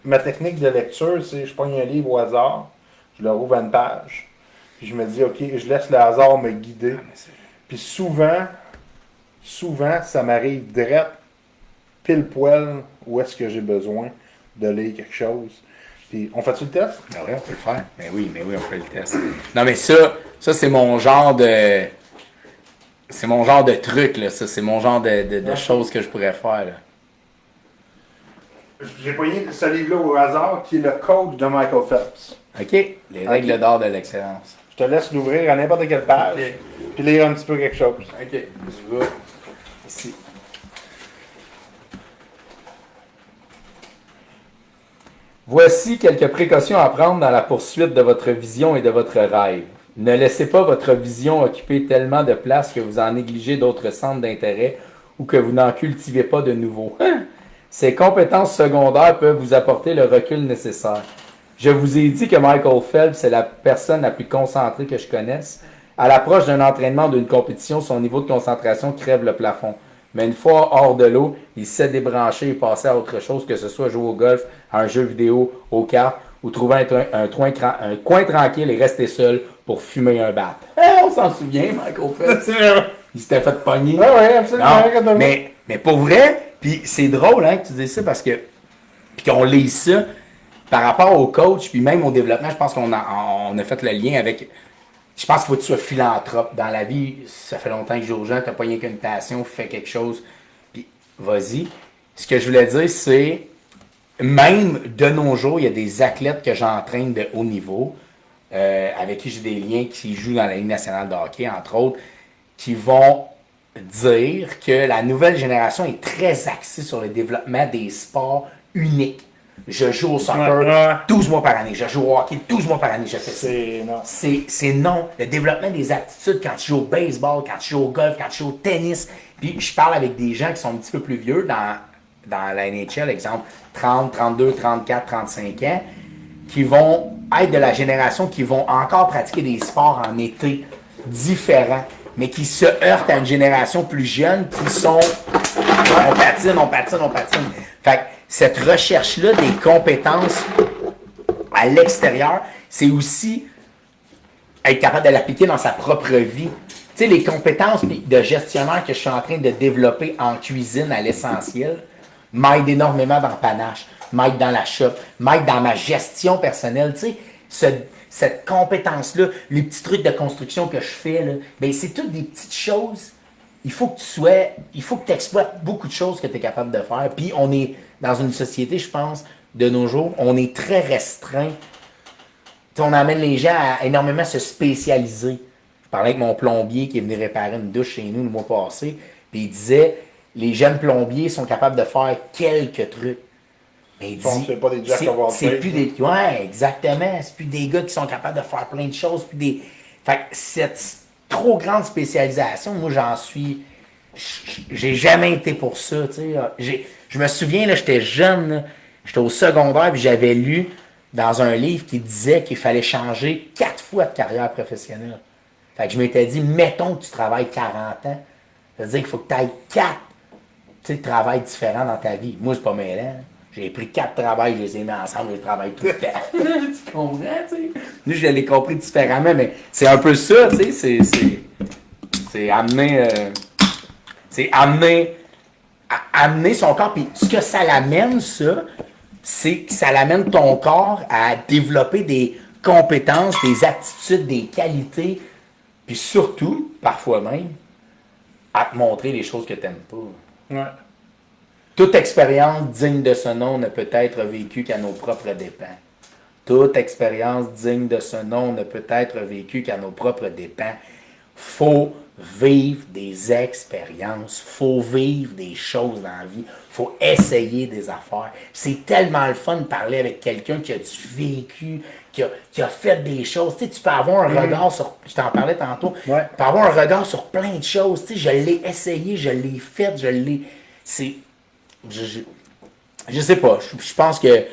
ma technique de lecture, c'est je prends un livre au hasard, je le rouvre à une page, puis je me dis, OK, je laisse le hasard me guider. Puis souvent, ça m'arrive direct, pile poil, où est-ce que j'ai besoin de lire quelque chose. Puis, on fait-tu le test? Ah ouais, on peut le faire. Mais oui, on fait le test. Non, mais ça c'est mon genre de... C'est mon genre de truc, là. Ça, c'est mon genre de choses que je pourrais faire, là. J'ai pogné ce livre-là au hasard, qui est le coach de Michael Phelps. OK? Les règles d'or de l'excellence. Je te laisse l'ouvrir à n'importe quelle page, puis lire un petit peu quelque chose. OK. Je vais ici. Voici quelques précautions à prendre dans la poursuite de votre vision et de votre rêve. Ne laissez pas votre vision occuper tellement de place que vous en négligez d'autres centres d'intérêt ou que vous n'en cultivez pas de nouveaux. Ces compétences secondaires peuvent vous apporter le recul nécessaire. Je vous ai dit que Michael Phelps est la personne la plus concentrée que je connaisse. À l'approche d'un entraînement ou d'une compétition, son niveau de concentration crève le plafond. Mais une fois hors de l'eau, il sait débrancher et passer à autre chose, que ce soit jouer au golf, à un jeu vidéo, aux cartes, ou trouver un coin tranquille et rester seul pour fumer un bat. On s'en souvient, Michael Phelps. Il s'était fait pogner. Ouais, absolument. Non, mais pour vrai, puis c'est drôle hein, que tu dises ça parce que puis qu'on lise ça par rapport au coach, puis même au développement, je pense qu'on a fait le lien avec. Je pense qu'il faut que tu sois philanthrope. Dans la vie, ça fait longtemps que je joue aux gens, tu n'as pas rien qu'une passion, fais quelque chose, puis vas-y. Ce que je voulais dire, c'est même de nos jours, il y a des athlètes que j'entraîne de haut niveau, avec qui j'ai des liens, qui jouent dans la Ligue nationale de hockey, entre autres, qui vont dire que la nouvelle génération est très axée sur le développement des sports uniques. Je joue au soccer 12 mois par année. Je joue au hockey 12 mois par année. Je fais ça. C'est non. Le développement des aptitudes quand tu joues au baseball, quand tu joues au golf, quand tu joues au tennis. Puis je parle avec des gens qui sont un petit peu plus vieux dans la NHL, exemple 30, 32, 34, 35 ans, qui vont être de la génération qui vont encore pratiquer des sports en été différents, mais qui se heurtent à une génération plus jeune qui sont on patine. Fait que cette recherche-là des compétences à l'extérieur, c'est aussi être capable de l'appliquer dans sa propre vie. Tu sais, les compétences de gestionnaire que je suis en train de développer en cuisine à l'essentiel m'aident énormément dans le panache, m'aident dans la shop, m'aident dans ma gestion personnelle. Tu sais, cette compétence-là, les petits trucs de construction que je fais, là, ben, c'est toutes des petites choses. Il faut que tu exploites beaucoup de choses que tu es capable de faire. Puis on est dans une société, je pense, de nos jours, on est très restreint. T'sais, on amène les gens à énormément se spécialiser. Je parlais avec mon plombier qui est venu réparer une douche chez nous le mois passé, puis il disait, les jeunes plombiers sont capables de faire quelques trucs. Mais il dit, c'est pas des Jack of all c'est trades, plus des... Ouais, exactement. C'est plus des gars qui sont capables de faire plein de choses. Fait que cette trop grande spécialisation, moi j'en suis... J'ai jamais été pour ça, tu sais. Je me souviens, là, j'étais jeune, là, j'étais au secondaire, puis j'avais lu dans un livre qui disait qu'il fallait changer 4 fois de carrière professionnelle. Fait que je m'étais dit, mettons que tu travailles 40 ans, ça veut dire qu'il faut que tu ailles 4 travails différents dans ta vie. Moi, c'est pas mêlant. J'ai pris 4 travails, je les ai mis ensemble, je travaille tout le temps. Tu comprends, tu sais? Nous, je l'ai compris différemment, mais c'est un peu ça, tu sais, c'est amener... c'est amener son corps. Puis ce que ça l'amène, ça, c'est que ça l'amène ton corps à développer des compétences, des aptitudes, des qualités, puis surtout, parfois même, à te montrer les choses que tu n'aimes pas. Ouais. Toute expérience digne de ce nom ne peut être vécue qu'à nos propres dépens. Toute expérience digne de ce nom ne peut être vécue qu'à nos propres dépens. Faut vivre des expériences, faut vivre des choses dans la vie, faut essayer des affaires. C'est tellement le fun de parler avec quelqu'un qui a du vécu, qui a fait des choses. Tu sais, tu peux avoir un regard sur, je t'en parlais tantôt, tu peux avoir un regard sur plein de choses. Tu sais, je l'ai essayé, je l'ai fait, je sais pas, je pense que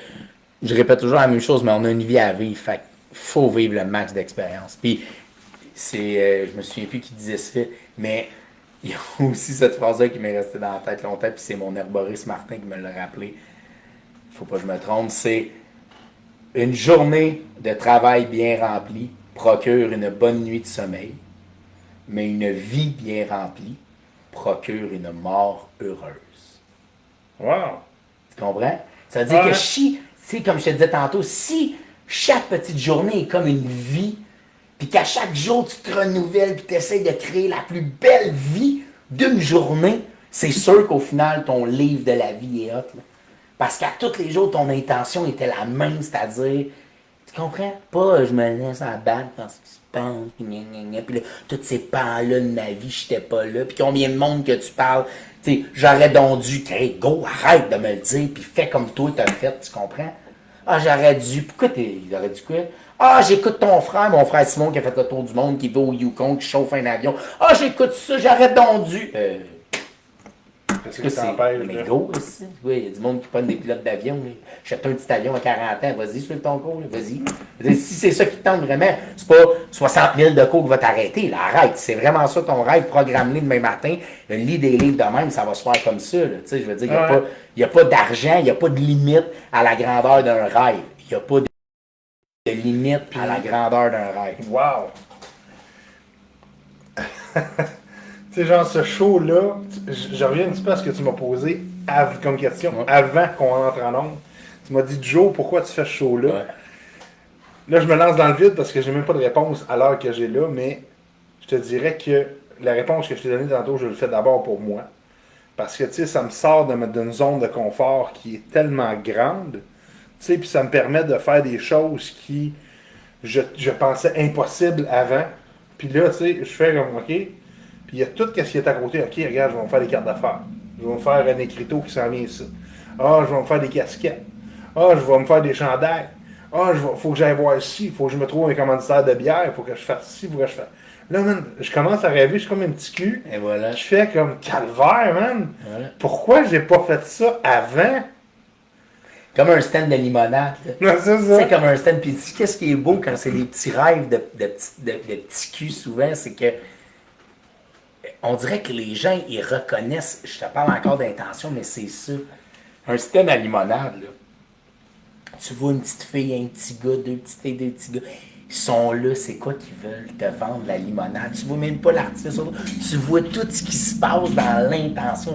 je répète toujours la même chose, mais on a une vie à vivre, fait faut vivre le max d'expérience. Puis je me souviens plus qui disait ça, mais il y a aussi cette phrase-là qui m'est restée dans la tête longtemps, puis c'est mon herboriste Martin qui me l'a rappelé. Faut pas que je me trompe, c'est une journée de travail bien remplie procure une bonne nuit de sommeil, mais une vie bien remplie procure une mort heureuse. Wow! Tu comprends? Ça veut dire que si, comme je te disais tantôt, si chaque petite journée est comme une vie, puis qu'à chaque jour tu te renouvelles, puis tu essaies de créer la plus belle vie d'une journée, c'est sûr qu'au final, ton livre de la vie est hot. Là. Parce qu'à tous les jours, ton intention était la même, c'est-à-dire, tu comprends? Pas je me laisse abattre parce que tu penses, puis là, tous ces pans-là de ma vie, j'étais pas là, puis combien de monde que tu parles, tu sais, j'aurais donc dû, go, arrête de me le dire, puis fais comme toi t'as fait, tu comprends? Ah, j'aurais dû, pourquoi j'aurais dû quoi? Ah, j'écoute ton frère, mon frère Simon qui a fait le tour du monde, qui va au Yukon, qui chauffe un avion. Ah, j'écoute ça, j'aurais donc dû. Qu'est-ce que t'empêches? Mais gros aussi. Oui, il y a du monde qui prennent des pilotes d'avion. J'achète un petit avion à 40 ans. Vas-y, suive ton cours. Vas-y. Si c'est ça qui te tente vraiment, c'est pas 60 000 de cours qui va t'arrêter. Là, arrête. C'est vraiment ça ton rêve. Programme-le demain matin. Lis des livres de même, ça va se faire comme ça. Là. Je veux dire, il n'y a pas d'argent, il n'y a pas de limite à la grandeur d'un rêve. Il n'y a pas de limite à la grandeur d'un rêve. Wow! Tu sais, genre, ce show-là, je reviens un petit peu à ce que tu m'as posé comme question, avant qu'on entre en ondes. Tu m'as dit, Joe, pourquoi tu fais ce show-là? Ouais. Là, je me lance dans le vide parce que j'ai même pas de réponse à l'heure que j'ai là, mais je te dirais que la réponse que je t'ai donnée tantôt, je le fais d'abord pour moi. Parce que, tu sais, ça me sort d'une zone de confort qui est tellement grande, tu sais, puis ça me permet de faire des choses qui, je pensais impossibles avant. Puis là, tu sais, je fais comme, OK. Puis il y a tout ce qui est à côté. OK, regarde, je vais me faire des cartes d'affaires. Je vais me faire un écriteau qui s'en vient ici. Ah, je vais me faire des casquettes. Ah, je vais me faire des chandails. Ah, faut que j'aille voir ici. Il faut que je me trouve un commanditaire de bière. Il faut que je fasse ci. Il faut que je fasse... Là, man, je commence à rêver. Je suis comme un petit cul. Et voilà. Je fais comme calvaire, man. Voilà. Pourquoi j'ai pas fait ça avant? Comme un stand de limonade. Non, c'est ça. C'est comme un stand. Puis qu'est-ce qui est beau quand c'est des petits rêves de petits culs souvent, c'est que on dirait que les gens, ils reconnaissent, je te parle encore d'intention, mais c'est ça. Un stand à limonade, là. Tu vois une petite fille, un petit gars, deux petites filles, deux petits gars. Ils sont là, c'est quoi qu'ils veulent te vendre la limonade. Tu vois même pas l'artiste, tu vois tout ce qui se passe dans l'intention.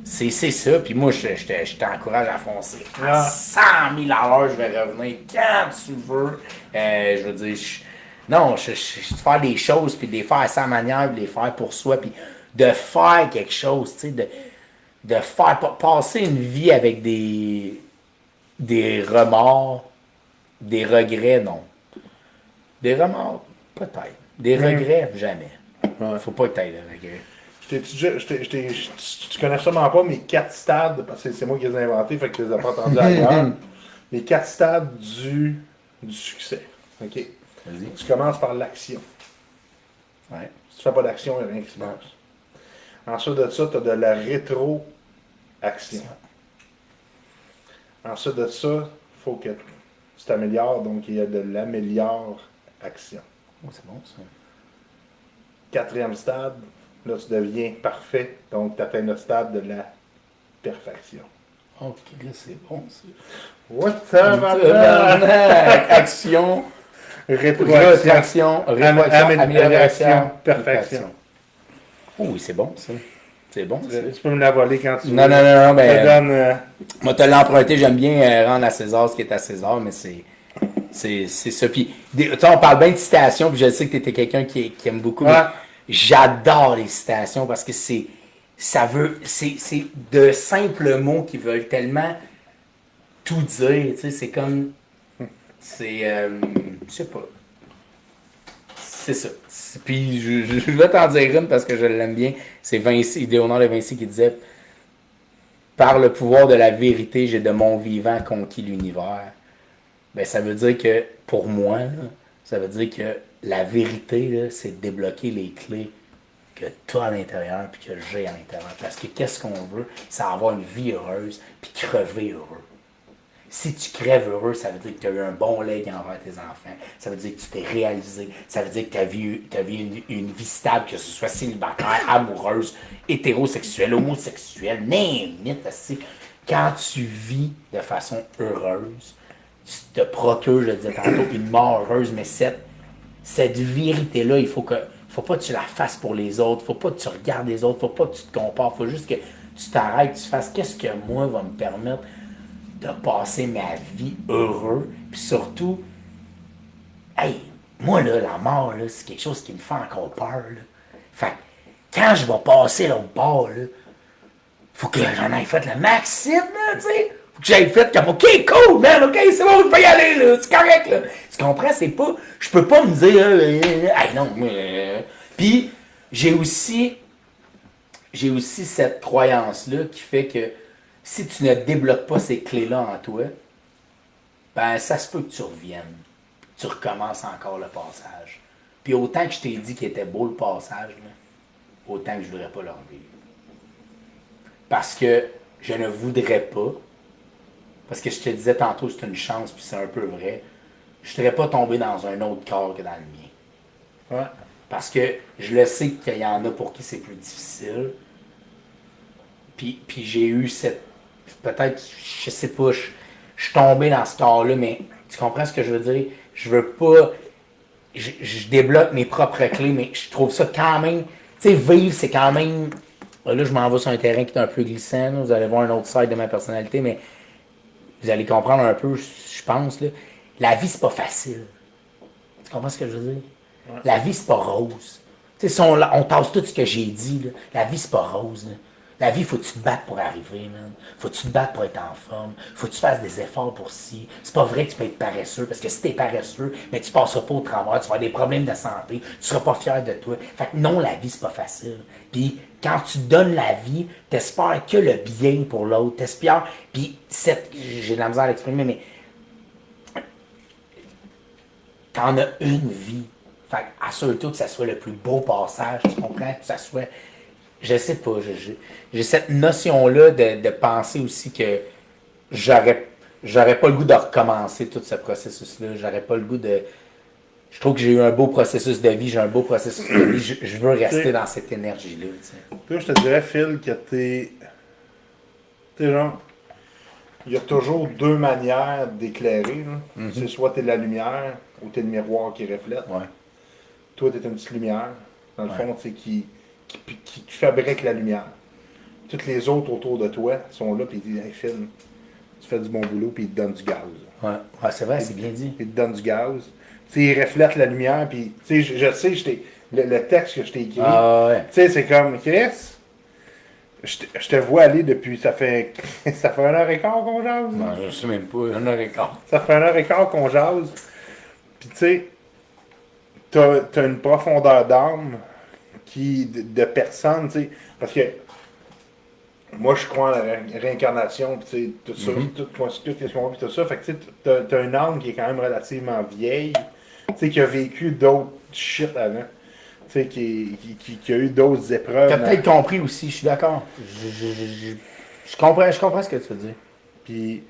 C'est ça. Puis moi, je t'encourage à foncer. À 100 000 à l'heure, je vais revenir quand tu veux. Je veux dire, je faire des choses, puis de les faire à sa manière, puis de les faire pour soi, puis de faire quelque chose, tu sais, de faire passer une vie avec des remords, des regrets, non. Des remords, peut-être. Des regrets, jamais. Faut pas que tu aies de regrets. Tu connais sûrement pas mes 4 stades, parce que c'est moi qui les ai inventés, fait que tu les as pas entendus ailleurs. Les 4 stades du succès. OK? Vas-y. Tu commences par l'action. Ouais. Si tu fais pas d'action, il n'y a rien qui se passe. Ensuite de ça, tu as de la rétro-action. Ensuite de ça, il faut que tu t'améliores, donc il y a de l'améliore-action. Oh, c'est bon ça. 4e stade, là tu deviens parfait, donc tu atteins le stade de la perfection. Ok, là c'est bon ça. What's up, Action, rétroaction, amélioration, perfection. Oh, oui, c'est bon ça. C'est bon ça. Tu peux me la voler quand tu veux. Non, Je ben. te donne, Moi, te l'emprunter, j'aime bien rendre à César ce qui est à César, mais c'est ça. Puis, tu sais, on parle bien de citations, puis je sais que tu étais quelqu'un qui aime beaucoup. Ouais. J'adore les citations parce que c'est c'est de simples mots qui veulent tellement tout dire, tu sais, c'est comme, je sais pas. C'est ça. Puis je vais t'en dire une parce que je l'aime bien. C'est Vinci, Léonard de Vinci qui disait par le pouvoir de la vérité, j'ai de mon vivant conquis l'univers. Ben, ça veut dire que, pour moi, là, ça veut dire que la vérité, là, c'est de débloquer les clés que tu as à l'intérieur puis que j'ai à l'intérieur. Parce que qu'est-ce qu'on veut? C'est avoir une vie heureuse puis crever heureux. Si tu crèves heureux, ça veut dire que tu as eu un bon legs envers tes enfants. Ça veut dire que tu t'es réalisé. Ça veut dire que tu as vu une vie stable, que ce soit célibataire, amoureuse, hétérosexuelle, homosexuelle, n'importe quoi. Quand tu vis de façon heureuse, tu te procures, je le disais tantôt, une mort heureuse, mais cette vérité-là, faut pas que tu la fasses pour les autres, faut pas que tu regardes les autres, faut pas que tu te compares, faut juste que tu t'arrêtes, tu fasses qu'est-ce que moi va me permettre de passer ma vie heureux, puis surtout, hey, moi là, la mort, là, c'est quelque chose qui me fait encore peur, là. Fait que, quand je vais passer l'autre bord, là, faut que j'en aille fait le maximum, là, tu sais. Faut que j'aille fait comme, ok, cool, man, ok, c'est bon, je peux y aller, là, c'est correct, là. Tu comprends, c'est pas, je peux pas me dire, hey, non, puis, j'ai aussi cette croyance-là qui fait que si tu ne débloques pas ces clés-là en toi, ben ça se peut que tu reviennes. Tu recommences encore le passage. Puis autant que je t'ai dit qu'il était beau le passage, là, autant que je ne voudrais pas le revivre. Parce que je ne voudrais pas, parce que je te disais tantôt c'est une chance, puis c'est un peu vrai, je ne voudrais pas tomber dans un autre corps que dans le mien. Ouais. Parce que je le sais qu'il y en a pour qui c'est plus difficile. Puis j'ai eu cette... Peut-être, je sais pas, je suis tombé dans ce corps-là, mais tu comprends ce que je veux dire? Je veux pas... Je débloque mes propres clés, mais je trouve ça quand même... Tu sais, vivre, c'est quand même... Là, je m'en vais sur un terrain qui est un peu glissant. Là. Vous allez voir un autre side de ma personnalité, mais vous allez comprendre un peu, je pense. Là. La vie, c'est pas facile. Tu comprends ce que je veux dire? Ouais. La vie, c'est pas rose. Tu sais, si on tasse tout ce que j'ai dit, là, la vie, c'est pas rose. Là. La vie, faut que tu te battes pour arriver, man. Faut que tu te battes pour être en forme. Faut que tu fasses des efforts pour ci. C'est pas vrai que tu peux être paresseux, parce que si t'es paresseux, mais tu passeras pas au travers, tu vas avoir des problèmes de santé, tu seras pas fier de toi. Fait que non, la vie, c'est pas facile. Puis quand tu donnes la vie, t'espères que le bien pour l'autre. T'espères. Puis j'ai de la misère à l'exprimer, mais t'en as une vie. Fait assure-toi que ça soit le plus beau passage, tu comprends? Que ça soit... Je sais pas, j'ai cette notion-là de penser aussi que j'aurais pas le goût de recommencer tout ce processus-là. J'aurais pas le goût de... Je trouve que j'ai eu un beau processus de vie, j'ai un beau processus de vie. Je veux rester dans cette énergie-là. Toi, je te dirais, Phil, que t'es genre... Il y a toujours deux manières d'éclairer. Mm-hmm. C'est soit t'es la lumière ou t'es le miroir qui reflète. Ouais. Toi, t'es une petite lumière. Dans le fond, tu sais, qui fabrique la lumière. Toutes les autres autour de toi sont là, puis ils disent, hey Phil, tu fais du bon boulot, puis ils te donnent du gaz. Ouais, c'est vrai, c'est bien dit. Puis ils te donnent du gaz. Tu sais, ils reflètent la lumière, puis tu sais, je sais, le texte que je t'ai écrit, tu sais, c'est comme, Chris, je te vois aller depuis, ça fait 1h15 qu'on jase. Non, je sais même pas, 1h15. Ça fait 1h15 qu'on jase. Puis tu sais, t'as une profondeur d'âme de personnes, tu sais, parce que moi je crois en la réincarnation, tu sais, tout ça, tout ce qu'on vit, tout ça, fait que tu sais, t'as une âme qui est quand même relativement vieille, tu sais, qui a vécu d'autres shit avant, tu sais, qui a eu d'autres épreuves. T'as peut-être compris aussi, je suis d'accord. Je comprends ce que tu veux dire. Puis...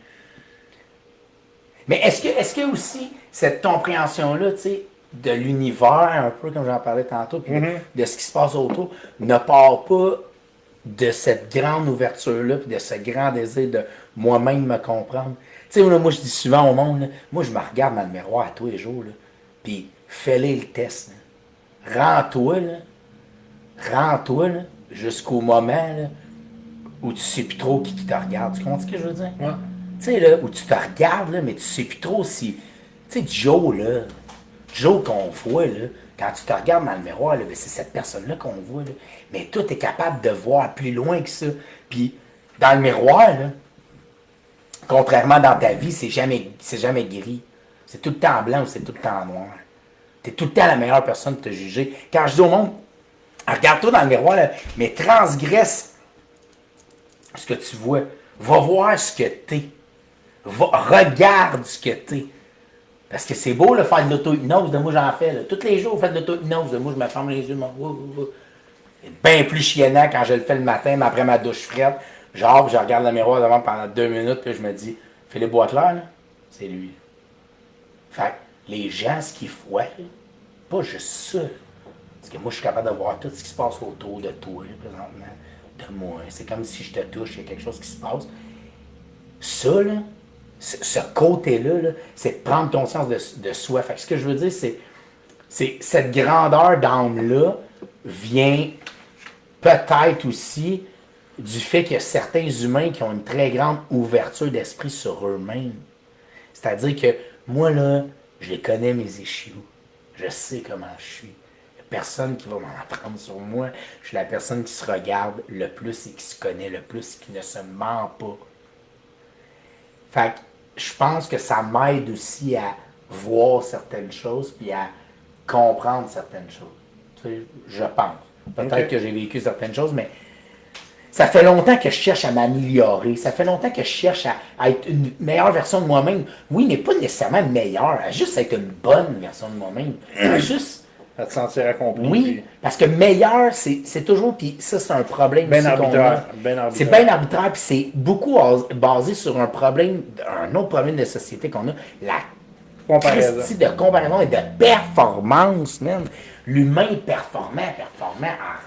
Mais est-ce que aussi, cette compréhension-là, tu sais, de l'univers, un peu comme j'en parlais tantôt, puis de ce qui se passe autour, ne part pas de cette grande ouverture-là, puis de ce grand désir de moi-même me comprendre. Tu sais, moi, je dis souvent au monde, là, moi, je me regarde dans le miroir tous les jours, là, puis fais-les le test. Là. Rends-toi, là, jusqu'au moment là, où tu sais plus trop qui te regarde. Tu comprends ce que je veux dire? Ouais. Tu sais, là, où tu te regardes, là, mais tu sais plus trop si... Tu sais, Joe qu'on voit, là, quand tu te regardes dans le miroir, là, ben, c'est cette personne-là qu'on voit. Là. Mais toi, tu es capable de voir plus loin que ça. Puis, dans le miroir, là, contrairement dans ta vie, c'est jamais gris. C'est tout le temps blanc ou c'est tout le temps noir. Tu es tout le temps la meilleure personne de te juger. Quand je dis au monde, regarde-toi dans le miroir, là, mais transgresse ce que tu vois. Va voir ce que t'es. Regarde ce que t'es. Parce que c'est beau, de faire de l'auto-hypnose. De moi, j'en fais. Là. Tous les jours, je fais de l'auto-hypnose. De moi, je me ferme les yeux. C'est bien plus chiennant quand je le fais le matin, mais après ma douche frette. Genre, je regarde le miroir devant pendant 2 minutes, puis je me dis, Philippe Boisclair, là, c'est lui. Fait que les gens, ce qu'ils voient, pas juste ça. Parce que moi, je suis capable de voir tout ce qui se passe autour de toi, présentement, de moi. C'est comme si je te touche, il y a quelque chose qui se passe. Ça, là, ce côté-là, là, c'est de prendre conscience de soi. Fait que ce que je veux dire, c'est cette grandeur d'âme-là vient peut-être aussi du fait qu'il y a certains humains qui ont une très grande ouverture d'esprit sur eux-mêmes. C'est-à-dire que moi, là, je les connais, mes issues. Je sais comment je suis. Il n'y a personne qui va m'en apprendre sur moi. Je suis la personne qui se regarde le plus et qui se connaît le plus et qui ne se ment pas. Fait que je pense que ça m'aide aussi à voir certaines choses puis à comprendre certaines choses. Tu sais, je pense. Peut-être que j'ai vécu certaines choses, mais ça fait longtemps que je cherche à m'améliorer. Ça fait longtemps que je cherche à être une meilleure version de moi-même. Oui, mais pas nécessairement une meilleure, à juste être une bonne version de moi-même. À juste... À te sentir accompli. Oui, Puis... parce que meilleur, c'est toujours... Puis ça, c'est un problème Ben aussi arbitraire. qu'on a. C'est bien arbitraire, puis c'est beaucoup basé sur un problème, un autre problème de société qu'on a, la comparaison. De comparaison et de performance, même. L'humain performant,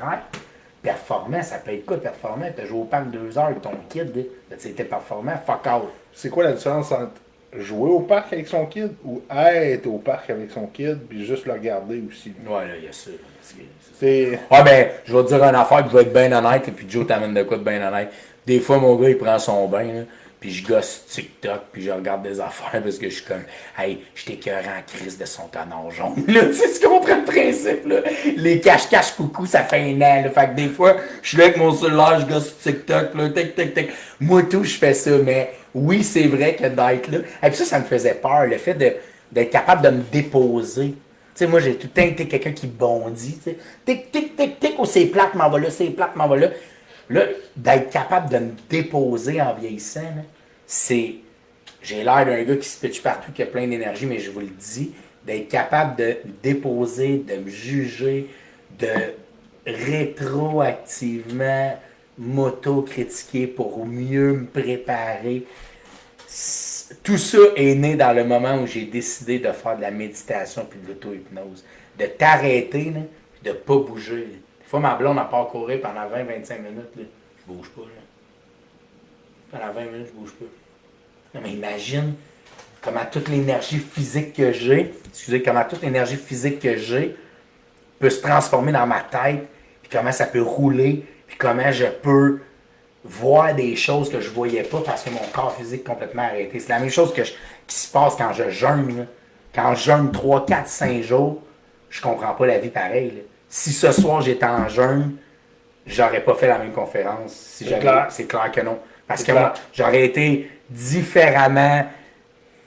arrête. Performant, ça peut être quoi performant? Tu as joué au parc 2 heures avec ton kid, c'était performant, fuck out. C'est quoi la différence entre jouer au parc avec son kid ou être au parc avec son kid puis juste le regarder aussi? Ouais, là, il y a ça. C'est... Ah ben, je vais te dire une affaire qui va être bien honnête, et puis Joe t'amène de quoi de bien honnête. Des fois, mon gars, il prend son bain, là, puis je gosse TikTok, puis je regarde des affaires parce que je suis comme, hey, je t'écœurant en crise de son canard jaune. Là, tu comprends le principe, là? Les cache-cache coucou, ça fait un an, là. Fait que des fois, je suis là avec mon cellulaire, je gosse TikTok, là, tic. Moi, tout, je fais ça, mais oui, c'est vrai que d'être là. Et puis ça me faisait peur, le fait d'être capable de me déposer. Tu sais, moi, j'ai tout le temps été quelqu'un qui bondit, tu sais. Tic, oh, c'est plate, m'en va là, c'est plate, m'en va là. Là, d'être capable de me déposer en vieillissant, là, c'est... J'ai l'air d'un gars qui se pitche partout, qui a plein d'énergie, mais je vous le dis, d'être capable de me déposer, de me juger, de rétroactivement m'auto-critiquer pour mieux me préparer. Tout ça est né dans le moment où j'ai décidé de faire de la méditation puis de l'auto-hypnose. De t'arrêter, là, puis de pas bouger. Là. Des fois, ma blonde a pas courir pendant 20-25 minutes. Là. Je bouge pas. Là. Pendant 20 minutes, je bouge pas. Non, mais imagine comment toute l'énergie physique que j'ai, peut se transformer dans ma tête, puis comment ça peut rouler, puis comment je peux voir des choses que je voyais pas parce que mon corps physique est complètement arrêté. C'est la même chose qui se passe quand je jeûne. Là. Quand je jeûne 3, 4, 5 jours, je comprends pas la vie pareil. Là. Si ce soir j'étais en jeûne, j'aurais pas fait la même conférence. C'est clair que non. Parce que moi, j'aurais été différemment.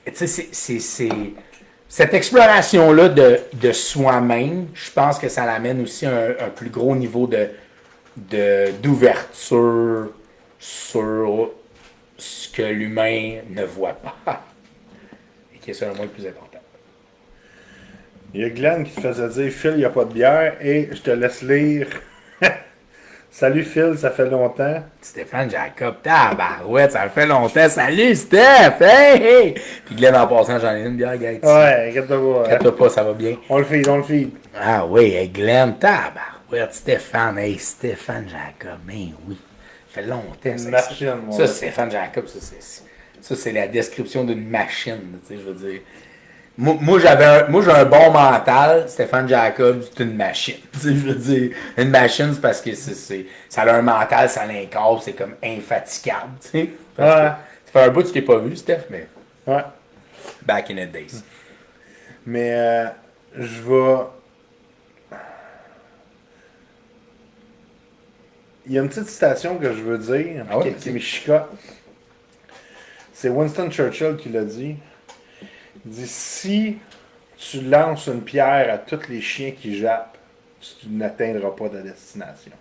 Tu sais, c'est cette exploration-là de soi-même, je pense que ça l'amène aussi à un plus gros niveau d'ouverture sur ce que l'humain ne voit pas. Et qui est selon moi le plus important. Il y a Glenn qui te faisait dire Phil, il n'y a pas de bière et je te laisse lire. Salut Phil, ça fait longtemps. Stéphane Jacob, tabarouette, ça fait longtemps. Salut Steph! Hey! Puis Glenn, en passant, j'en ai une bière, gars. Ouais, inquiète-toi pas. Inquiète-toi pas, ça va bien. On le feed. Ah oui, hey, Glenn, tabarouette, Stéphane, Stéphane Jacob, ben oui. Ça fait longtemps. Une machine, moi. Ça, Stéphane Jacob, ça, c'est la description d'une machine, tu sais, je veux dire. Moi, j'ai un bon mental. Stéphane Jacob, c'est une machine. Tu sais, je veux dire, une machine, c'est parce que ça a un mental, ça a un corps, c'est comme infatigable. Tu sais. Ça fait un bout que tu t'es pas vu, Steph, mais. Ouais. Back in the days. Mais je vais il y a une petite citation que je veux dire, Ah ouais, qui me chicote. C'est Winston Churchill qui l'a dit. Il dit, si tu lances une pierre à tous les chiens qui jappent, tu n'atteindras pas ta destination.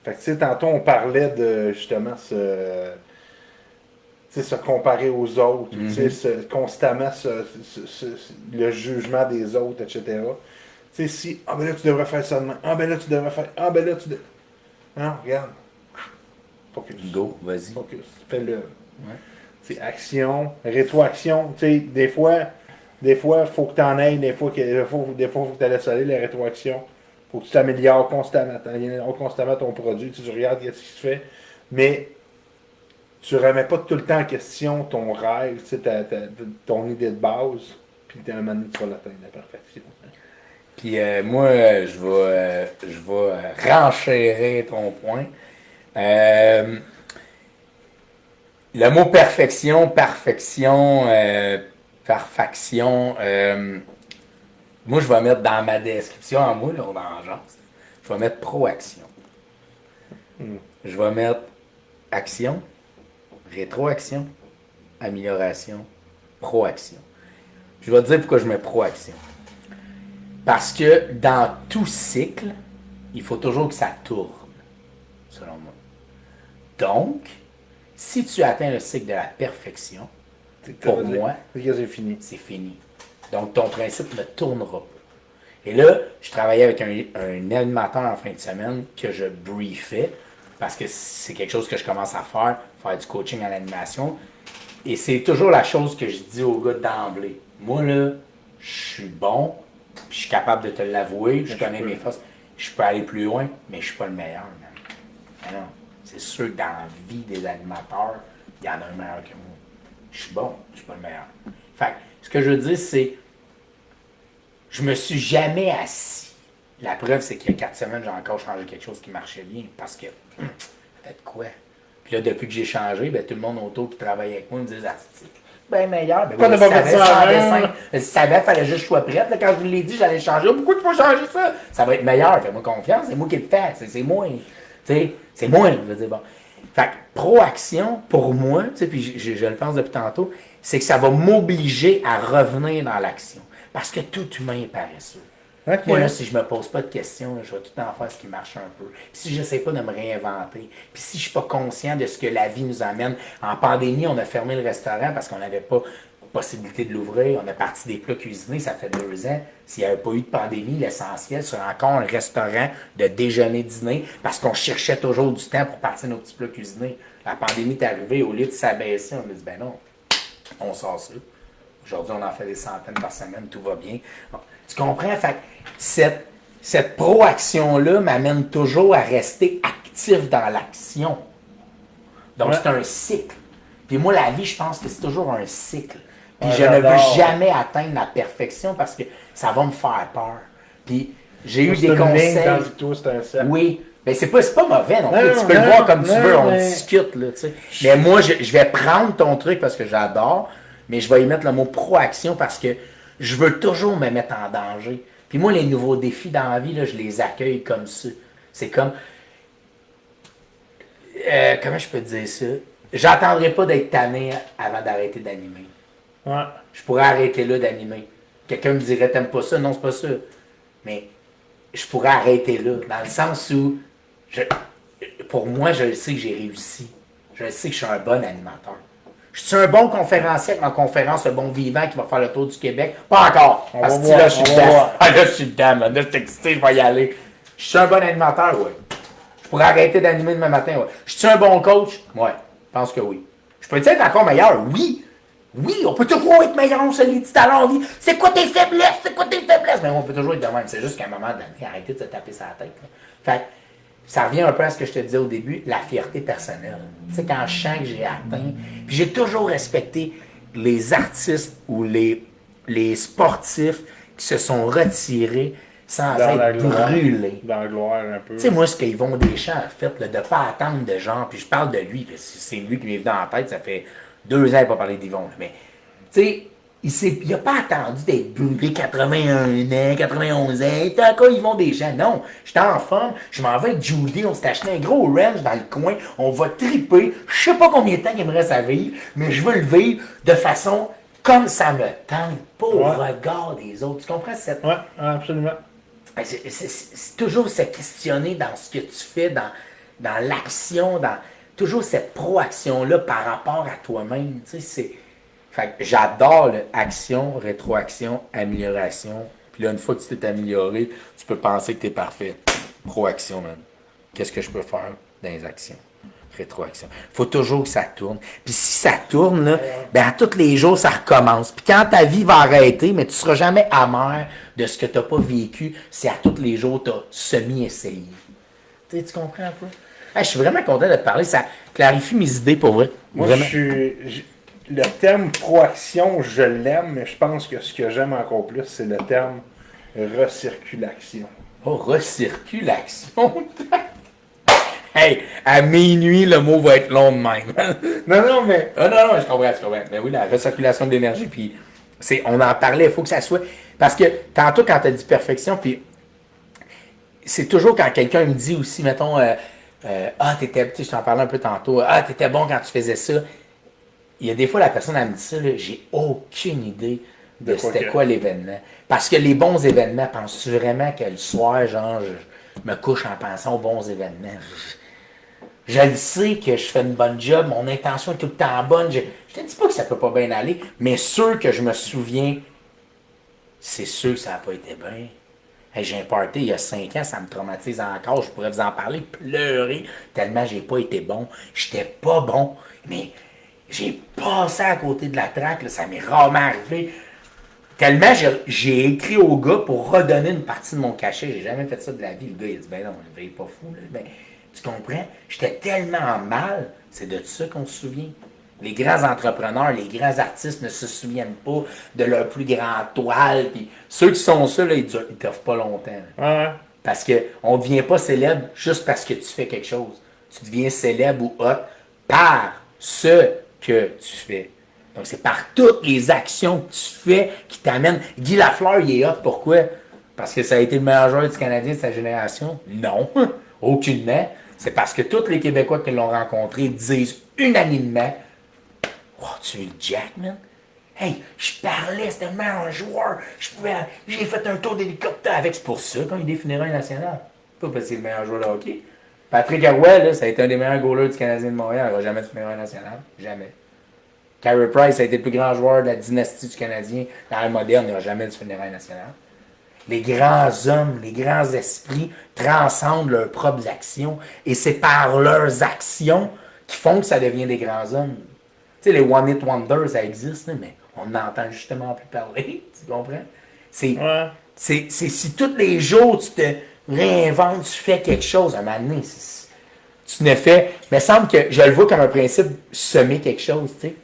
Fait que, tu sais, tantôt, on parlait de, justement, se comparer aux autres, tu sais, constamment le jugement des autres, etc. Tu sais, si, ah ben là, tu devrais faire ça demain, ah ben là, tu devrais faire, ah ben là, tu devrais... Non, regarde. Focus. Go, vas-y. Focus. Fais-le. Ouais. C'est action, rétroaction. Tu sais, des fois, il faut que tu en ailles, des fois, il faut que tu laisses aller la rétroaction. Faut que tu t'améliores constamment. Tu améliores constamment ton produit, tu regardes ce qui se fait. Mais tu ne remets pas tout le temps en question ton rêve, tu sais, ton idée de base, puis à un moment donné, tu vas l'atteindre, la perfection. Puis moi, je vais renchérir ton point. Le mot perfection, perfection, moi, je vais mettre dans ma description, en moi, là, on en genre, je vais mettre proaction. Je vais mettre action, rétroaction, amélioration, proaction. Je vais te dire pourquoi je mets proaction. Parce que dans tout cycle, il faut toujours que ça tourne, selon moi. Donc, si tu atteins le cycle de la perfection, pour moi, c'est fini. c'est fini. Donc, ton principe ne tournera pas. Et là, je travaillais avec un animateur en fin de semaine que je briefais parce que c'est quelque chose que je commence à faire du coaching à l'animation. Et c'est toujours la chose que je dis aux gars d'emblée. Moi, là, je suis bon, puis je suis capable de te l'avouer, je connais mes forces. Je peux aller plus loin, mais je suis pas le meilleur, man. Mais non, c'est sûr que dans la vie des animateurs, il y en a un meilleur que moi. Je suis bon, je suis pas le meilleur. Fait que, ce que je veux dire, c'est, je me suis jamais assis. La preuve, c'est qu'il y a 4 semaines, j'ai encore changé quelque chose qui marchait bien, parce que, peut-être quoi? Puis là, depuis que j'ai changé, ben, tout le monde autour qui travaille avec moi me disait, ben meilleur. Ben, Pourquoi oui, t'as pas fait ça avant? Je savais, il fallait juste que je sois prête. Là, quand je vous l'ai dit, j'allais changer. Pourquoi tu vas changer ça? Ça va être meilleur. Fais-moi confiance. C'est moi qui le fais. C'est moi. Tu sais, c'est moi. Je veux dire, bon. Fait que proaction, pour moi, tu sais, puis je le pense depuis tantôt, c'est que ça va m'obliger à revenir dans l'action. Parce que tout humain est paresseux. Okay. Moi, là, si je me pose pas de questions, là, je vais tout le temps faire ce qui marche un peu. Puis si je n'essaie pas de me réinventer, puis si je suis pas conscient de ce que la vie nous amène. En pandémie, on a fermé le restaurant parce qu'on n'avait pas possibilité de l'ouvrir. On a parti des plats cuisinés, ça fait 2 ans. S'il n'y avait pas eu de pandémie, l'essentiel serait encore un restaurant de déjeuner-dîner parce qu'on cherchait toujours du temps pour partir nos petits plats cuisinés. La pandémie est arrivée, au lieu de s'abaisser, on a dit, ben non, on sort ça. Aujourd'hui, on en fait des centaines par semaine, tout va bien. Bon, tu comprends? Fait que cette proaction-là m'amène toujours à rester actif dans l'action. Donc, c'est un cycle. Puis moi, la vie, je pense que c'est toujours un cycle. Puis je ne veux jamais atteindre la perfection parce que ça va me faire peur. Puis j'ai eu des conseils. Oui. Mais c'est pas mauvais non plus. Tu peux le voir comme tu veux, on discute, là, tu sais. Mais moi, je vais prendre ton truc parce que j'adore, mais je vais y mettre le mot proaction parce que je veux toujours me mettre en danger. Puis moi, les nouveaux défis dans la vie, là, je les accueille comme ça. C'est comme... comment je peux te dire ça? J'attendrai pas d'être tanné avant d'arrêter d'animer. Ouais. Je pourrais arrêter là d'animer. Quelqu'un me dirait, t'aimes pas ça? Non, c'est pas ça. Mais je pourrais arrêter là, dans le sens où, pour moi, je le sais que j'ai réussi. Je le sais que je suis un bon animateur. Je suis un bon conférencier avec ma conférence Le Bon Vivant qui va faire le tour du Québec. Pas encore. Parce que là, je suis dedans. Ah, là, je suis dedans, man. Là, je suis excité, je vais y aller. Je suis un bon animateur, oui. Je pourrais arrêter d'animer demain matin, ouais. Je suis un bon coach? Ouais, je pense que oui. Je peux être encore meilleur? Oui. Oui, on peut toujours être meilleur, on se l'est dit tout à l'heure. C'est quoi tes faiblesses? C'est quoi tes faiblesses? Mais on peut toujours être de même. C'est juste qu'à un moment donné, arrêtez de se taper sur la tête. Là. Fait ça revient un peu à ce que je te disais au début, la fierté personnelle. Tu sais, quand je sens que j'ai atteint, puis j'ai toujours respecté les artistes ou les sportifs qui se sont retirés sans être brûlés. Dans la gloire un peu. Tu sais, moi, ce qu'Yvon Deschamps a fait, là, de ne pas attendre de gens, puis je parle de lui, parce que c'est lui qui m'est venu en tête, ça fait 2 ans que je n'ai pas parlé d'Yvon. Mais, tu sais, il n'a pas attendu d'être brûlé 81 ans, 91 ans. Et encore, ils vont des gens. Non, j'étais en forme. Je m'en vais avec Judy. On s'est acheté un gros ranch dans le coin. On va triper. Je sais pas combien de temps il me reste à vivre, mais je veux le vivre de façon comme ça me tente, pas au regard des autres. Tu comprends cette... Ouais, absolument. C'est toujours se questionner dans ce que tu fais, dans l'action, dans toujours cette proaction-là par rapport à toi-même. Tu sais, c'est... Fait que j'adore l'action, rétroaction, amélioration. Puis là, une fois que tu t'es amélioré, tu peux penser que tu es parfait. Proaction, man. Qu'est-ce que je peux faire dans les actions? Rétroaction. Faut toujours que ça tourne. Puis si ça tourne, là, ben à tous les jours, ça recommence. Puis quand ta vie va arrêter, mais tu seras jamais amer de ce que tu n'as pas vécu si à tous les jours, tu as semi-essayé. Tu comprends un peu? Hey, je suis vraiment content de te parler. Ça clarifie mes idées pour vrai. Moi, vraiment. Le terme proaction, je l'aime, mais je pense que ce que j'aime encore plus, c'est le terme recirculation. Oh, recirculation! Hey, à minuit, le mot va être long de même. Non, mais... Ah non, je comprends. Mais oui, la recirculation de l'énergie, puis on en parlait, il faut que ça soit... Parce que tantôt, quand tu as dit perfection, puis c'est toujours quand quelqu'un me dit aussi, mettons, t'étais... Tu sais, je t'en parlais un peu tantôt, t'étais bon quand tu faisais ça. Il y a des fois, la personne, elle me dit ça, là, j'ai aucune idée de c'était quoi l'événement. Parce que les bons événements, penses-tu vraiment que le soir, genre, je me couche en pensant aux bons événements? Je le sais que je fais une bonne job, mon intention est tout le temps bonne. Je te dis pas que ça peut pas bien aller, mais sûr que je me souviens, c'est sûr que ça n'a pas été bien. Hey, j'ai un party il y a 5 ans, ça me traumatise encore, je pourrais vous en parler, pleurer, tellement j'ai pas été bon. J'étais pas bon, mais j'ai passé à côté de la traque, là, ça m'est rarement arrivé. Tellement j'ai écrit au gars pour redonner une partie de mon cachet. J'ai jamais fait ça de la vie. Le gars, il a dit, ben non, il est pas fou. Là. Ben, tu comprends? J'étais tellement mal. C'est de ça qu'on se souvient. Les grands entrepreneurs, les grands artistes ne se souviennent pas de leur plus grand toile. Puis ceux qui sont ça, là, ils ne t'offrent pas longtemps. Ouais. Parce qu'on ne devient pas célèbre juste parce que tu fais quelque chose. Tu deviens célèbre ou hot par ce que tu fais. Donc, c'est par toutes les actions que tu fais qui t'amènent. Guy Lafleur, il est hot. Pourquoi? Parce que ça a été le meilleur joueur du Canadien de sa génération? Non, aucunement. C'est parce que tous les Québécois qui l'ont rencontré disent unanimement « Oh, tu es le Jack, man? Hey, je parlais, c'était le meilleur joueur. J'ai fait un tour d'hélicoptère avec. » C'est pour ça qu'on est définira un national. Pas parce que c'est le meilleur joueur de hockey. Patrick Roy, là, ça a été un des meilleurs goalers du Canadien de Montréal. Il n'aura jamais défini un national. Jamais. Carey Price a été le plus grand joueur de la dynastie du Canadien dans l'ère moderne. Il n'aura jamais défini un national. Les grands hommes, les grands esprits transcendent leurs propres actions. Et c'est par leurs actions qui font que ça devient des grands hommes. Tu sais, les One Hit Wonders, ça existe, mais on n'entend justement plus parler. Tu comprends? C'est si tous les jours tu te réinventes, tu fais quelque chose, un moment donné, tu ne fais. Mais il semble que je le vois comme un principe semer quelque chose, tu sais.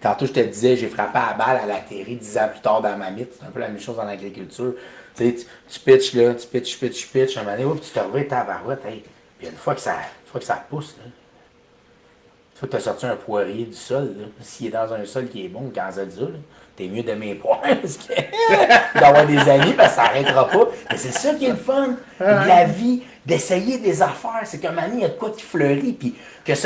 Tantôt, je te disais, j'ai frappé à la balle, elle a atterri 10 ans plus tard dans ma mythe. C'est un peu la même chose dans l'agriculture. Tu sais, tu pitches là, tu pitches, un moment donné, puis tu te reviens ta barouette. Hey. Puis une fois que ça pousse, là, une fois que tu as sorti un poirier du sol, s'il est dans un sol qui est bon, quand ça dit ça, t'es mieux de mes poires parce que d'avoir des amis, parce que ça n'arrêtera pas. Mais c'est ça qui est le fun de la vie, d'essayer des affaires. C'est qu'à un moment donné, il y a de quoi qui fleurit, puis que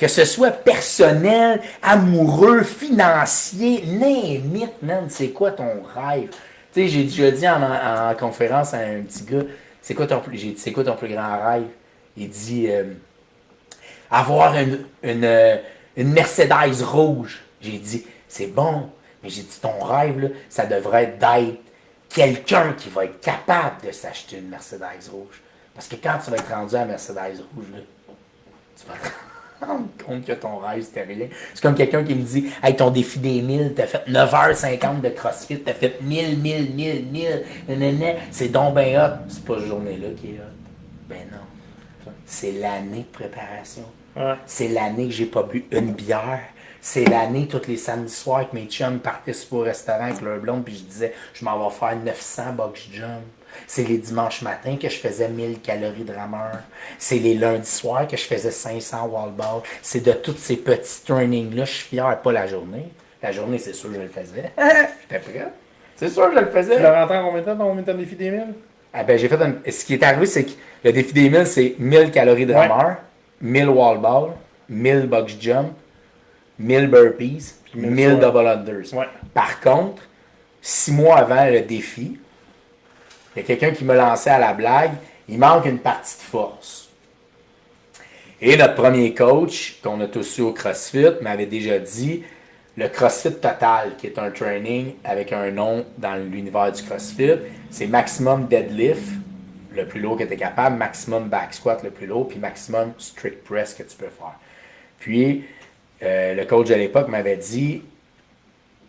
ce soit personnel, amoureux, financier, name it, man, c'est quoi ton rêve? Tu sais, j'ai déjà dit en conférence à un petit gars, c'est quoi ton plus grand rêve? Il dit, avoir une Mercedes rouge. J'ai dit, c'est bon, mais j'ai dit, ton rêve, là, ça devrait être d'être quelqu'un qui va être capable de s'acheter une Mercedes rouge. Parce que quand tu vas être rendu à la Mercedes rouge, là, tu vas te rendre compte que ton rêve, c'était rien. C'est comme quelqu'un qui me dit, hey, ton défi des 1000, t'as fait 9h50 de CrossFit, t'as fait 1000, nanana, c'est donc ben hot. C'est pas cette journée-là qui est hot. Ben non. C'est l'année de préparation. Ouais. C'est l'année que j'ai pas bu une bière. C'est l'année, tous les samedis soirs, que mes chums partaient au restaurant avec leur blonde, puis je disais, je m'en vais faire 900 box jump. C'est les dimanches matins que je faisais 1000 calories de rameur. C'est les lundis soirs que je faisais 500 wall ball. C'est de tous ces petits trainings-là, je suis fier, pas la journée. La journée, c'est sûr que je le faisais. J'étais prêt. C'est sûr que je le faisais. Tu l'as rentré en combien de temps, ton combien de temps de défi des 1000? Ah ben, j'ai fait ce qui est arrivé, c'est que le défi des 1000, c'est 1000 calories de rameur, 1000 wall ball, 1000 box jump, 1000 burpees, 1000 double unders. Ouais. Par contre, 6 mois avant le défi, il y a quelqu'un qui me lançait à la blague, il manque une partie de force. Et notre premier coach, qu'on a tous eu au CrossFit, m'avait déjà dit, le CrossFit Total, qui est un training avec un nom dans l'univers du CrossFit, c'est maximum deadlift, le plus lourd que tu es capable, maximum back squat, le plus lourd, puis maximum strict press que tu peux faire. Puis, le coach de l'époque m'avait dit,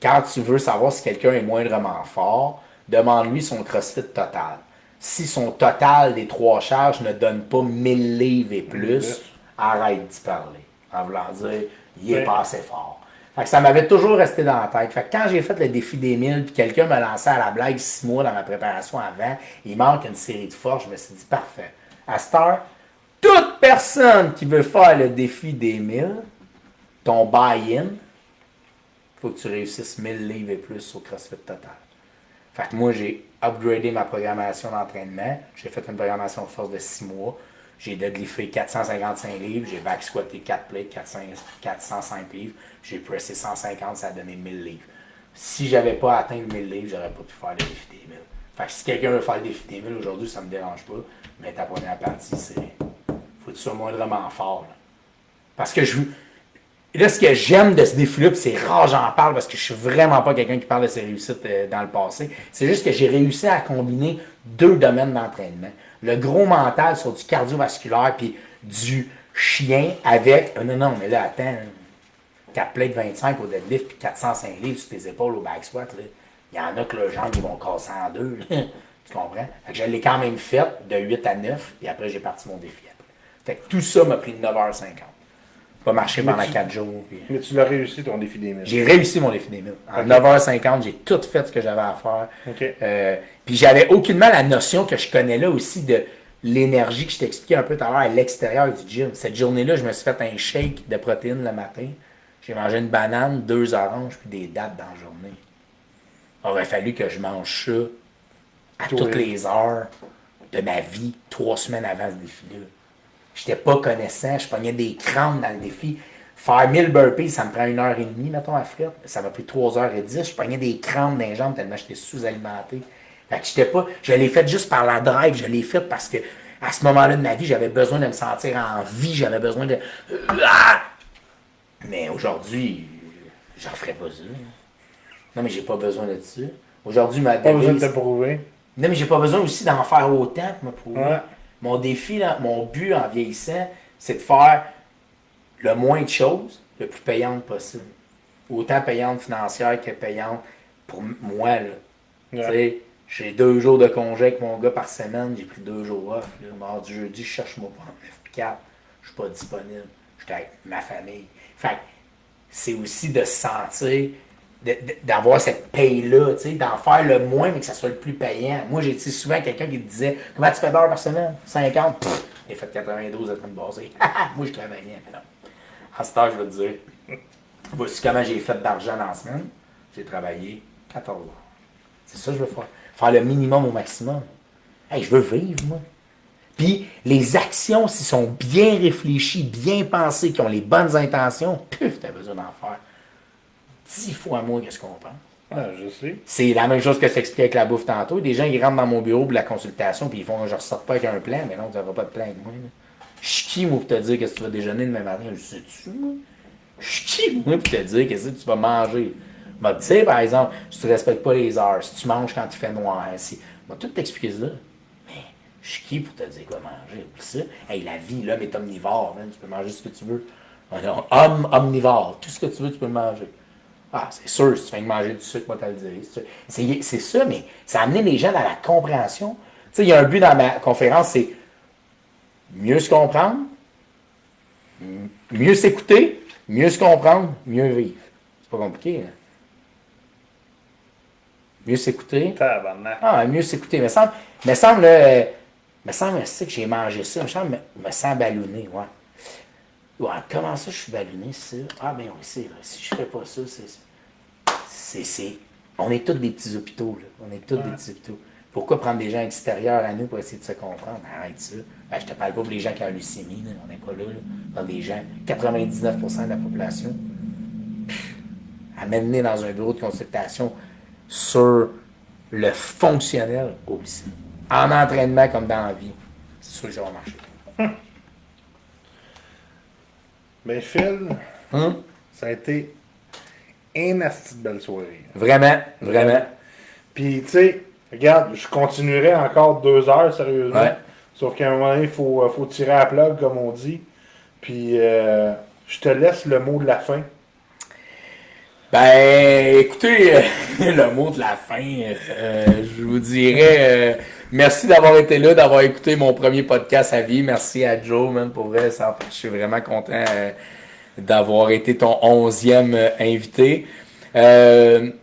quand tu veux savoir si quelqu'un est moindrement fort, demande-lui son CrossFit total. Si son total des 3 charges ne donne pas 1000 livres et plus, arrête d'y parler. En voulant dire, il est pas assez fort. Fait que ça m'avait toujours resté dans la tête. Fait que quand j'ai fait le défi des 1000, puis quelqu'un me lançait à la blague 6 mois dans ma préparation avant, il manque une série de forces, je me suis dit, parfait. À cette heure, toute personne qui veut faire le défi des 1000, ton buy-in, il faut que tu réussisses 1000 livres et plus au CrossFit total. Fait que moi, j'ai upgradé ma programmation d'entraînement. J'ai fait une programmation de force de 6 mois. J'ai deadlifté 455 livres. J'ai back squatté 4 plates, 405 livres. J'ai pressé 150, ça a donné 1000 livres. Si j'avais pas atteint 1000 livres, j'aurais pas pu faire le défi des 1000. Fait que si quelqu'un veut faire le défi des 1000 aujourd'hui, ça me dérange pas. Mais ta première partie, c'est faut que tu sois moindrement fort. Là. Parce que là, ce que j'aime de ce défi-là, puis c'est rare j'en parle parce que je suis vraiment pas quelqu'un qui parle de ses réussites dans le passé, c'est juste que j'ai réussi à combiner 2 domaines d'entraînement. Le gros mental sur du cardiovasculaire puis du chien avec... non, mais là, attends, 4 plates 25 au deadlift puis 405 livres sur tes épaules au back squat, là. Il y en a que le jambes, ils vont casser en deux. Là. Tu comprends? Fait que je l'ai quand même fait de 8 à 9, puis après, j'ai parti mon défi après. Fait que tout ça m'a pris 9h50. Pas marché pendant 4 jours. Puis... Mais tu l'as réussi ton défi des 1000. J'ai réussi mon défi des 1000. En 9h50, j'ai tout fait ce que j'avais à faire. Okay. Puis j'avais aucunement la notion que je connais là aussi de l'énergie que je t'expliquais un peu tout à l'heure à l'extérieur du gym. Cette journée-là, je me suis fait un shake de protéines le matin. J'ai mangé une banane, 2 oranges, puis des dattes dans la journée. Il aurait fallu que je mange ça à toutes les heures de ma vie, 3 semaines avant ce défi-là. J'étais pas connaissant, je pognais des crampes dans le défi. Faire 1000 burpees, ça me prend 1h30, mettons, à frette. Ça m'a pris 3h10. Je pognais des crampes dans les jambes tellement j'étais sous-alimenté. Fait que j'étais pas... Je l'ai fait juste par la drive. Je l'ai fait parce que à ce moment-là de ma vie, j'avais besoin de me sentir en vie. J'avais besoin de... Mais aujourd'hui, je ne referais pas ça. Non, mais j'ai pas besoin de ça. Aujourd'hui, ma Pas besoin de te prouver. Non, mais j'ai pas besoin aussi d'en faire autant pour me prouver. Ouais. Mon défi, là, mon but en vieillissant, c'est de faire le moins de choses, le plus payante possible. Autant payante financière que payante pour moi. Là. Ouais. Tu sais, j'ai 2 jours de congé avec mon gars par semaine, j'ai pris 2 jours off. Là. Mardi, jeudi, je cherche mon plan F4. Je suis pas disponible. Je suis avec ma famille. Fait que c'est aussi de se sentir, d'avoir cette paye-là, d'en faire le moins, mais que ça soit le plus payant. Moi, j'ai souvent quelqu'un qui me disait « Comment tu fais d'heures par semaine? 50? » Pfff, j'ai fait 92 à semaine passée. Moi, je travaillais. Mais non. À cette heure, je vais te dire, voici comment j'ai fait d'argent dans la semaine. J'ai travaillé 14 heures. C'est ça que je veux faire. Faire le minimum au maximum. Hey, je veux vivre, moi. Puis, les actions, s'ils sont bien réfléchies, bien pensées, qui ont les bonnes intentions, puf, t'as besoin d'en faire 10 fois moins que ce qu'on pense. Ah, je sais. C'est la même chose que je t'expliquais avec la bouffe tantôt. Des gens, ils rentrent dans mon bureau pour la consultation, puis ils font, je ne ressors pas avec un plan, mais non, tu n'auras pas de plan avec moi. Là. Je suis qui, moi, pour te dire qu'est-ce que tu vas déjeuner demain matin? Je sais-tu, moi? Je suis qui, moi, pour te dire qu'est-ce que tu vas manger? Bah, tu sais, par exemple, si tu ne respectes pas les heures, si tu manges quand il fait noir, si... Je vais tout t'expliquer ça. Mais je suis qui pour te dire quoi manger? Puis ça, hey, la vie, l'homme est omnivore, man. Tu peux manger ce que tu veux. Non, homme omnivore. Tout ce que tu veux, tu peux le manger. Ah, c'est sûr, si tu fais manger du sucre, moi, t'as le dire. C'est ça, mais ça a amené les gens dans la compréhension. Tu sais, il y a un but dans ma conférence, c'est mieux se comprendre, mieux s'écouter, mieux se comprendre, mieux vivre. C'est pas compliqué, hein? Mieux s'écouter. Tabarnak. Ah, mieux s'écouter. Me semble, c'est que j'ai mangé ça. Me sens ballonné, ouais. Ouais, comment ça, je suis ballonné, ça? Ah, ben oui, c'est vrai. Si je fais pas ça, c'est ça. On est tous des petits hôpitaux, là. On est tous des petits hôpitaux. Pourquoi prendre des gens extérieurs à nous pour essayer de se comprendre? Arrête ça. Ben, je te parle pas pour les gens qui ont leucémie, là. On n'est pas là, là. Je parle des gens, 99% de la population. À m'amener dans un bureau de consultation sur le fonctionnel, oublie ça. En entraînement comme dans la vie. C'est sûr que ça va marcher. Mais Phil, ça a été une asti de belle soirée. Vraiment, vraiment. Puis, tu sais, regarde, je continuerai encore 2 heures, sérieusement. Ouais. Sauf qu'à un moment donné, il faut tirer à la plug, comme on dit. Puis, je te laisse le mot de la fin. Ben, écoutez, le mot de la fin, je vous dirais merci d'avoir été là, d'avoir écouté mon premier podcast à vie. Merci à Joe, man, pour vrai, je suis vraiment content d'avoir été ton 11e invité.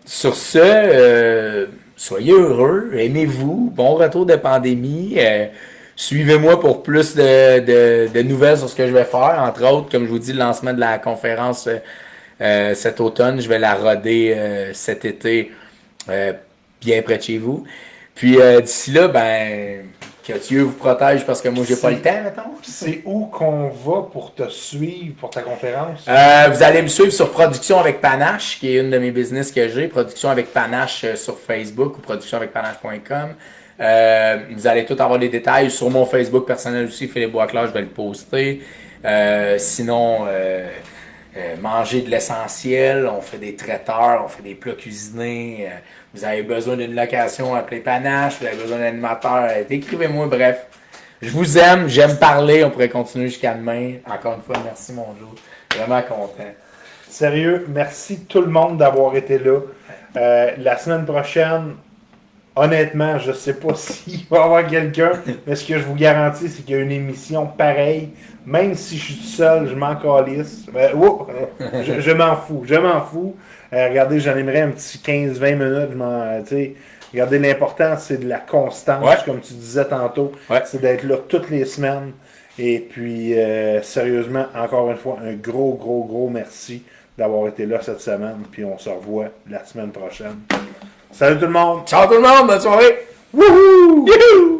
Sur ce, soyez heureux, aimez-vous, bon retour de pandémie. Suivez-moi pour plus de nouvelles sur ce que je vais faire, entre autres, comme je vous dis, le lancement de la conférence cet automne, je vais la roder cet été bien près de chez vous. Puis d'ici là, ben, que Dieu vous protège parce que moi j'ai pas le temps, mettons. C'est où qu'on va pour te suivre pour ta conférence? Vous allez me suivre sur Production avec Panache, qui est une de mes business que j'ai. Production avec Panache sur Facebook ou productionavecpanache.com. Vous allez tout avoir les détails sur mon Facebook personnel aussi, Philippe Boisclair, je vais le poster. Sinon, manger de l'essentiel, on fait des traiteurs, on fait des plats cuisinés. Vous avez besoin d'une location, appelez Panache, vous avez besoin d'un animateur, écrivez-moi, bref. Je vous aime, j'aime parler, on pourrait continuer jusqu'à demain. Encore une fois, merci mon Joe, vraiment content. Sérieux, merci tout le monde d'avoir été là. La semaine prochaine, honnêtement, je sais pas s'il va y avoir quelqu'un, mais ce que je vous garantis, c'est qu'il y a une émission pareille. Même si je suis tout seul, je m'en calisse. Je m'en fous. Regardez, j'en aimerais un petit 15-20 minutes. Regardez, l'important, c'est de la constance, comme tu disais tantôt. Ouais. C'est d'être là toutes les semaines. Et puis, sérieusement, encore une fois, un gros merci d'avoir été là cette semaine. Puis on se revoit la semaine prochaine. Salut tout le monde! Ciao tout le monde, bonne soirée! Wouhou! Youhou!